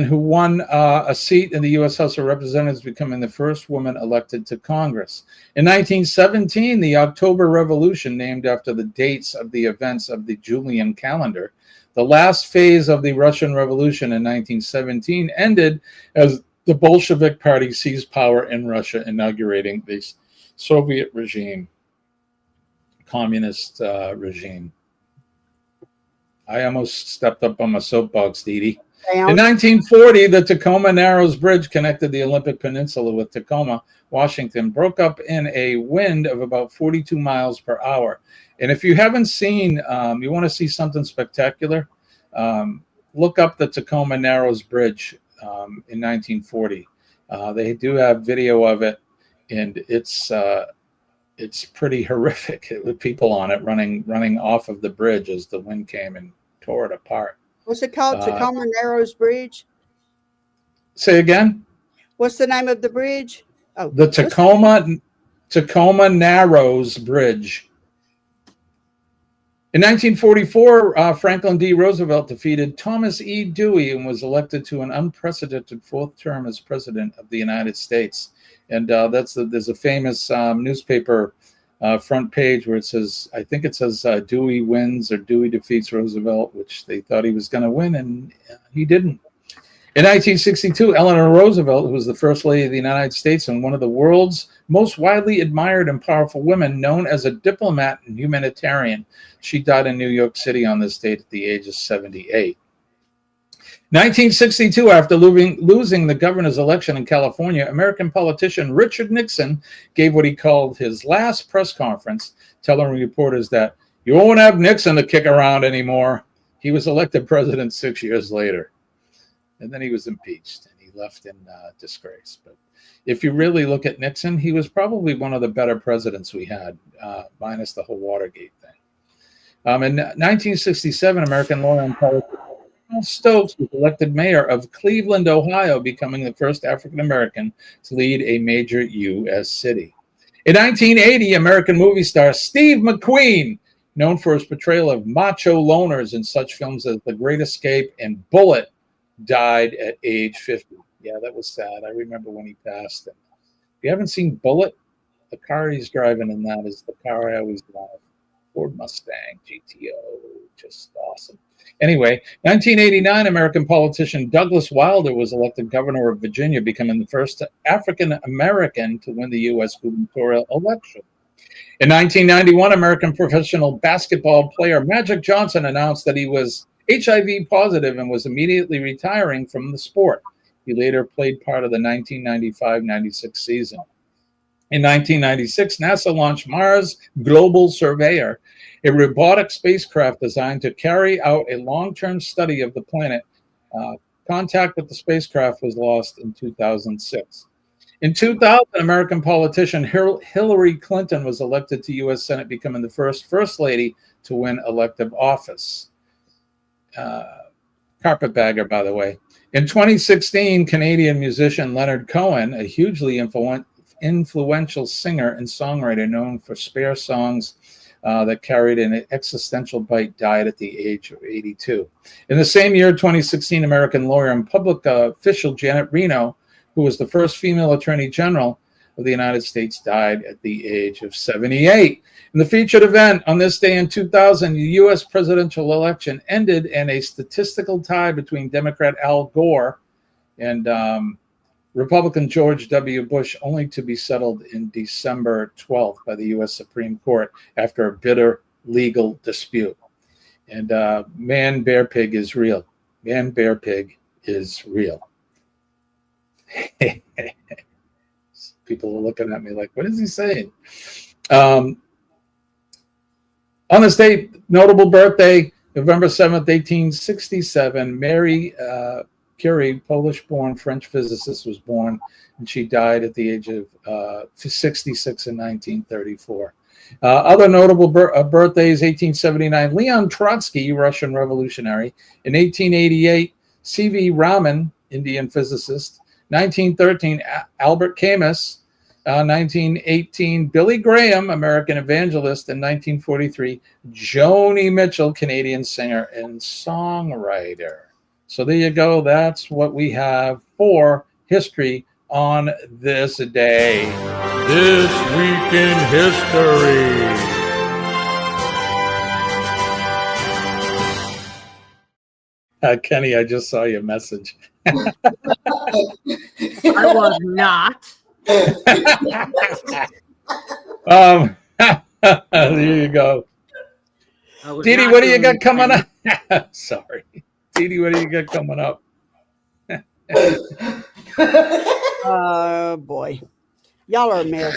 who won a seat in the U.S. House of Representatives, becoming the first woman elected to Congress. In 1917, the October Revolution, named after the dates of the events of the Julian calendar. The last phase of the Russian Revolution in 1917 ended as the Bolshevik Party seized power in Russia, inaugurating the Soviet regime. communist regime. I almost stepped up on my soapbox, Dee Dee. In 1940, the Tacoma Narrows Bridge connected the Olympic Peninsula with Tacoma, Washington, broke up in a wind of about 42 miles per hour. And if you haven't seen, you want to see something spectacular, look up the Tacoma Narrows Bridge in 1940. They do have video of it, and it's pretty horrific with people on it running off of the bridge as the wind came and tore it apart. What's it called? Tacoma Narrows Bridge? Say again? What's the name of the bridge? Oh, the Tacoma Narrows Bridge. In 1944, Franklin D. Roosevelt defeated Thomas E. Dewey and was elected to an unprecedented fourth term as president of the United States. And there's a famous newspaper front page where it says, I think it says Dewey wins or Dewey defeats Roosevelt, which they thought he was going to win, and he didn't. In 1962, Eleanor Roosevelt, who was the First Lady of the United States and one of the world's most widely admired and powerful women, known as a diplomat and humanitarian, she died in New York City on this date at the age of 78. 1962, after losing the governor's election in California, American politician Richard Nixon gave what he called his last press conference, telling reporters that you won't have Nixon to kick around anymore. He was elected president 6 years later. And then he was impeached and he left in disgrace. But if you really look at Nixon, he was probably one of the better presidents we had, minus the whole Watergate thing. In 1967, American lawyer and politician Al Stokes was elected mayor of Cleveland, Ohio, becoming the first African-American to lead a major U.S. city. In 1980, American movie star Steve McQueen, known for his portrayal of macho loners in such films as The Great Escape and Bullitt, died at age 50. Yeah, that was sad. I remember when he passed. If you haven't seen Bullitt, the car he's driving in that is the car I always drive. Ford Mustang GTO, just awesome. Anyway, 1989, American politician Douglas Wilder was elected governor of Virginia, becoming the first African-American to win the U.S. gubernatorial election. In 1991, American professional basketball player Magic Johnson announced that he was HIV positive and was immediately retiring from the sport. He later played part of the 1995-96 season. In 1996, NASA launched Mars Global Surveyor, a robotic spacecraft designed to carry out a long-term study of the planet. Contact with the spacecraft was lost in 2006. In 2000, American politician Hillary Clinton was elected to U.S. Senate, becoming the First Lady to win elective office. Carpetbagger, by the way. In 2016, Canadian musician Leonard Cohen, a hugely influential singer and songwriter known for spare songs that carried an existential bite, died at the age of 82. In the same year, 2016, American lawyer and public official Janet Reno, who was the first female attorney general of the United States, died at the age of 78. In the featured event on this day in 2000, the U.S. presidential election ended in a statistical tie between Democrat Al Gore and Republican George W. Bush, only to be settled in December 12th by the U.S. Supreme Court after a bitter legal dispute. And Man Bear Pig is real. Man Bear Pig is real. People are looking at me like, what is he saying? On this date, notable birthday, November 7th, 1867, Mary Curie, Polish-born French physicist, was born, and she died at the age of 66 in 1934. Other notable birthdays, 1879, Leon Trotsky, Russian revolutionary. In 1888, C.V. Raman, Indian physicist. 1913, Albert Camus. 1918, Billy Graham, American evangelist. In 1943, Joni Mitchell, Canadian singer and songwriter. So there you go. That's what we have for history on this day. This Week in History. Kenny, I just saw your message. I was not. There you go. I was Dee Dee, not what do you doing got coming up? Sorry. Dee Dee, what do you got coming up? Oh boy, y'all are a mess.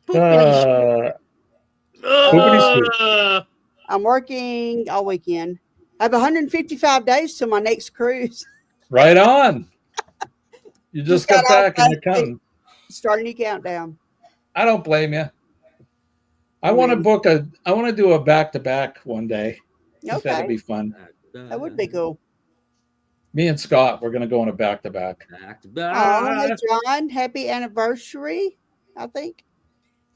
Poopity scoop. I'm working all weekend. I have 155 days to my next cruise. Right on. You just got back and you're coming. Starting your countdown. I don't blame you. I want to do a back-to-back one day. Okay. That'd be fun. That would be cool. Me and Scott, we're going to go on a back-to-back. Oh, hey, John, happy anniversary, I think.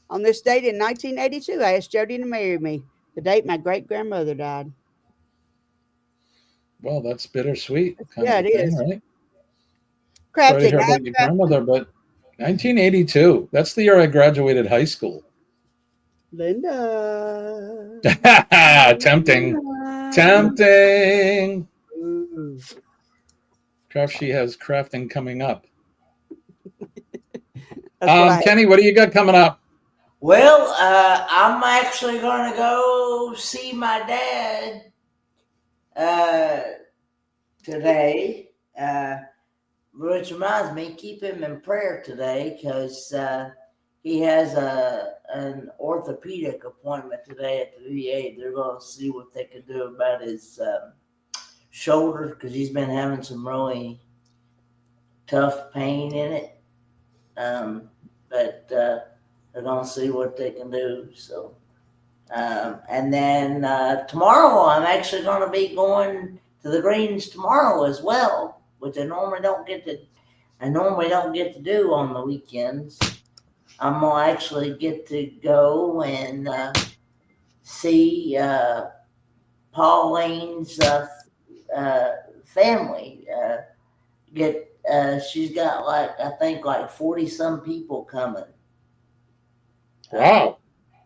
On this date in 1982, I asked Jody to marry me, the date my great-grandmother died. Well, that's bittersweet. Yeah, it is. Right? Crafty. Sorry to hear about your grandmother, but 1982, that's the year I graduated high school. Linda. Tempting. She has crafting coming up. Kenny, what do you got coming up? Well, I'm actually going to go see my dad today, which reminds me, keep him in prayer today because he has an orthopedic appointment today at the VA. They're going to see what they can do about his shoulder because he's been having some really tough pain in it. But they're going to see what they can do. So, and then tomorrow I'm actually going to be going to the Greens tomorrow as well, which I normally don't get to do on the weekends. I'm gonna actually get to go and see Pauline's family. She's got I think 40 some people coming. Wow.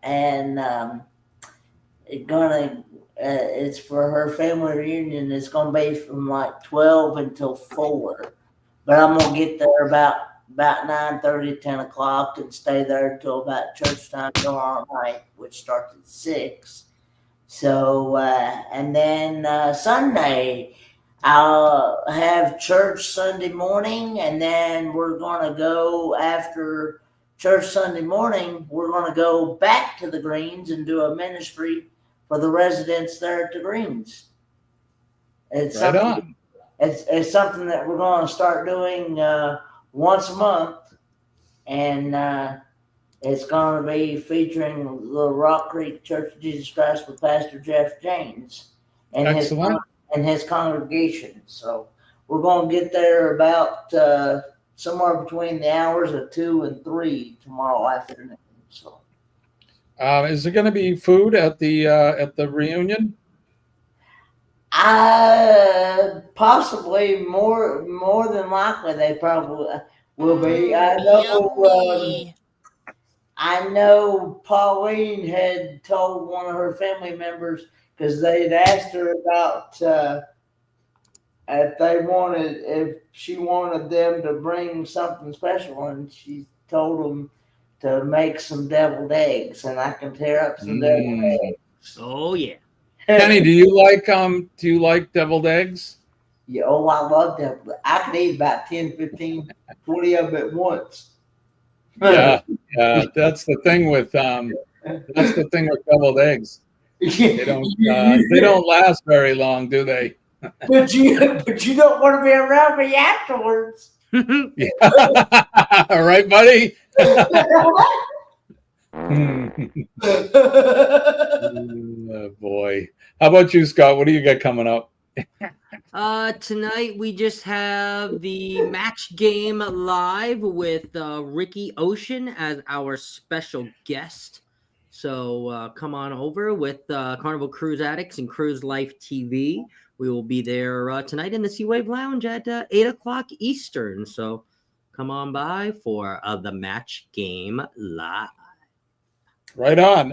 And it's for her family reunion. It's gonna be from 12 until 4. But I'm gonna get there about 9:30, 10 o'clock and stay there until about church time tomorrow night, which starts at 6. So and then Sunday I'll have church Sunday morning, and then we're gonna go after church Sunday morning. We're gonna go back to the Greens and do a ministry for the residents there at the Greens. It's something that we're going to start doing once a month, and it's going to be featuring the Rock Creek Church of Jesus Christ with Pastor Jeff James and his congregation. So we're going to get there about somewhere between the hours of 2 and 3 tomorrow afternoon. So, is there going to be food at the reunion? Possibly more than likely they probably will be. I know Pauline had told one of her family members because they'd asked her about if she wanted them to bring something special, and she told them to make some deviled eggs, and I can tear up some deviled eggs. Oh yeah. Kenny, do you like deviled eggs? Yeah, I love deviled. I can eat about 10, 15, 20 of them at once. Yeah, that's the thing with deviled eggs. They don't last very long, do they? But you don't want to be around me afterwards. Yeah. All right, buddy. Oh, boy. How about you, Scott? What do you got coming up? Tonight we just have the match game live with Ricky Ocean as our special guest. So come on over with Carnival Cruise Addicts and Cruise Life TV. We will be there tonight in the Sea Wave Lounge at 8 o'clock Eastern. So come on by for the match game live. Right on.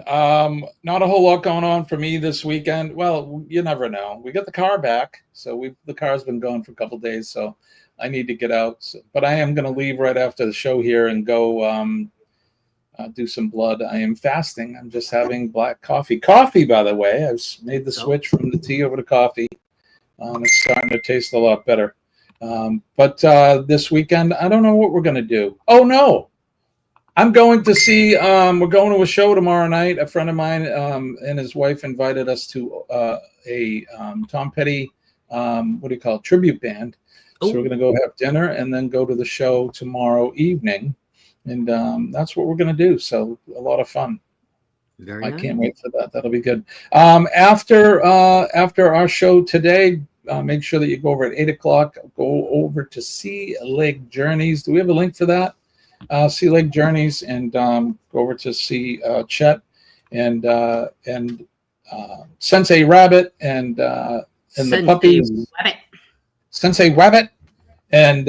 Not a whole lot going on for me this weekend. Well, you never know. We got the car back, so the car's been gone for a couple of days, so I need to get out. But I am going to leave right after the show here and go do some blood. I am fasting. I'm just having black coffee. Coffee, by the way, I've made the switch from the tea over to coffee. It's starting to taste a lot better. But this weekend, I don't know what we're going to do. Oh, no. I'm going to see, we're going to a show tomorrow night. A friend of mine and his wife invited us to a Tom Petty, tribute band. So we're going to go have dinner and then go to the show tomorrow evening. And that's what we're going to do. So a lot of fun. I can't wait for that. That'll be good. After our show today, make sure that you go over at 8 o'clock. Go over to Sea Lake Journeys. Do we have a link for that? Sea Lake Journeys, and go over to see Chet and Sensei Rabbit and the puppies. Sensei Rabbit and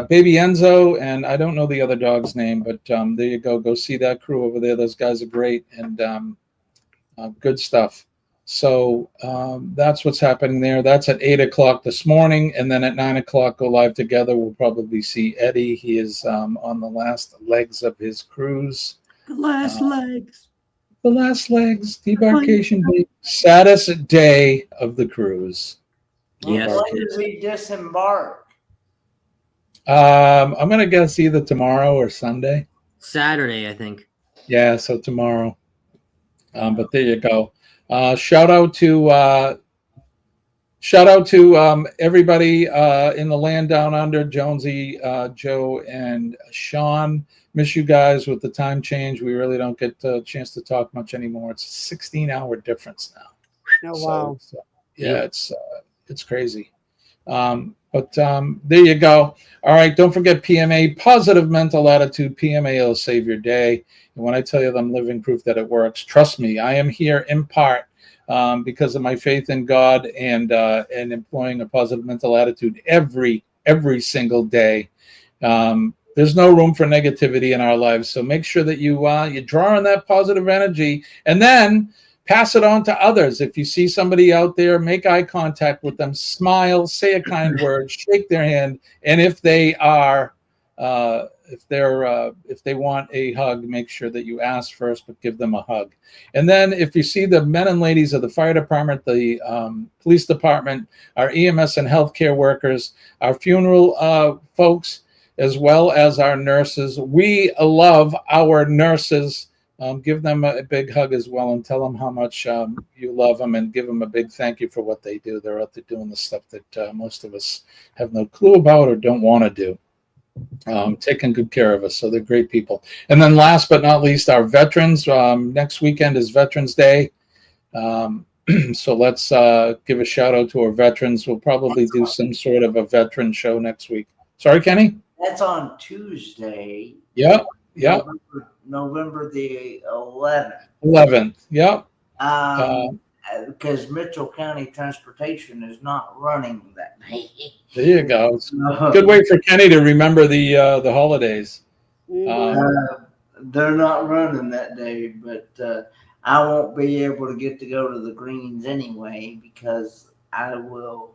Baby Enzo, and I don't know the other dog's name, but there you go. Go see that crew over there. Those guys are great and good stuff. So that's what's happening there. That's at 8 o'clock this morning. And then at 9 o'clock, go live together. We'll probably see Eddie. He is on the last legs of his cruise. The last legs. The last legs. Debarkation day. Saddest day of the cruise. Yes. When does he disembark? I'm going to guess either tomorrow or Sunday. Saturday, I think. Yeah, so tomorrow. But there you go. Shout out to everybody in the land down under, Jonesy, Joe, and Sean. Miss you guys with the time change. We really don't get a chance to talk much anymore. It's a 16-hour difference now. Oh, wow. So, yeah, it's crazy. But there you go. All right, don't forget PMA, Positive Mental Attitude. PMA will save your day. And when I tell you that I'm living proof that it works, trust me, I am here in part because of my faith in God and employing a positive mental attitude every single day. There's no room for negativity in our lives, so make sure that you draw on that positive energy and then pass it on to others. If you see somebody out there, make eye contact with them, smile, say a kind word, shake their hand, and if they want a hug, make sure that you ask first, but give them a hug. And then if you see the men and ladies of the fire department, the police department, our EMS and healthcare workers, our funeral folks, as well as our nurses, we love our nurses. Give them a big hug as well and tell them how much you love them and give them a big thank you for what they do. They're out there doing the stuff that most of us have no clue about or don't want to do. Taking good care of us. So they're great people. And then last but not least, our veterans. Next weekend is Veterans Day. So let's give a shout out to our veterans. We'll probably do some sort of a veteran show next week. Sorry, Kenny? That's on Tuesday. Yeah. November the 11th. 11th. Yep. Because Mitchell County Transportation is not running that day. There you go. It's a good way for Kenny to remember the holidays. They're not running that day, but I won't be able to get to go to the Greens anyway because I will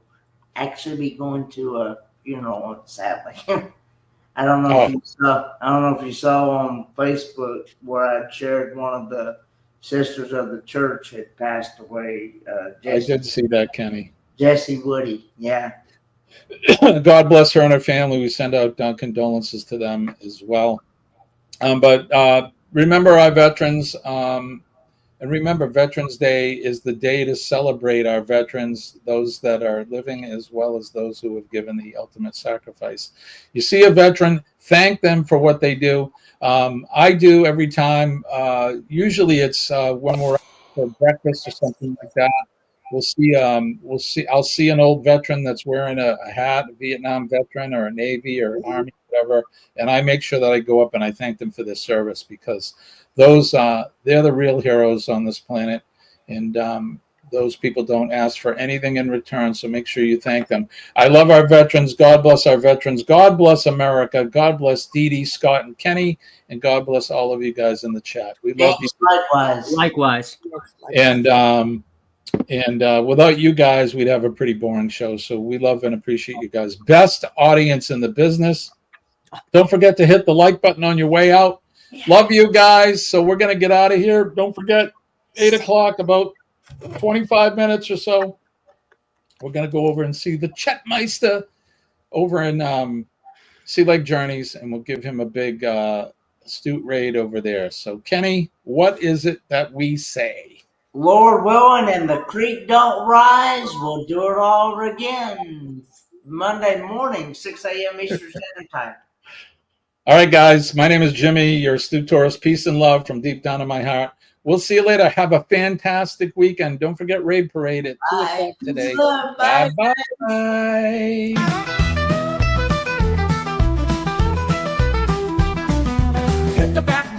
actually be going to a funeral, sadly. I don't know if you saw on Facebook where I shared one of the sisters of the church had passed away. I did see that, Kenny. Jessie Woody, yeah. God bless her and her family. We send out condolences to them as well. But remember our veterans. And remember, Veterans Day is the day to celebrate our veterans, those that are living as well as those who have given the ultimate sacrifice. You see a veteran, thank them for what they do. I do every time. Usually it's when we're out for breakfast or something like that. I'll see an old veteran that's wearing a hat, a Vietnam veteran or a Navy or Army, whatever, and I make sure that I go up and I thank them for their service because those they're the real heroes on this planet, and those people don't ask for anything in return, so make sure you thank them. I love our veterans. God bless our veterans. God bless America. God bless Dee Dee, Scott, and Kenny, and God bless all of you guys in the chat. We love you. Likewise. And without you guys, we'd have a pretty boring show, so we love and appreciate you guys. Best audience in the business. Don't forget to hit the like button on your way out. Love you guys. So we're going to get out of here. Don't forget, 8 o'clock, about 25 minutes or so. We're going to go over and see the Chetmeister over in Sea Lake Journeys, and we'll give him a big astute raid over there. So, Kenny, what is it that we say? Lord willing, and the creek don't rise, we'll do it all again Monday morning, 6 a.m. Eastern Standard Time. All right, guys. My name is Jimmy, your astute tourist. Peace and love from deep down in my heart. We'll see you later. Have a fantastic weekend. Don't forget Raid Parade at 2 o'clock today. Bye-bye. Hit the back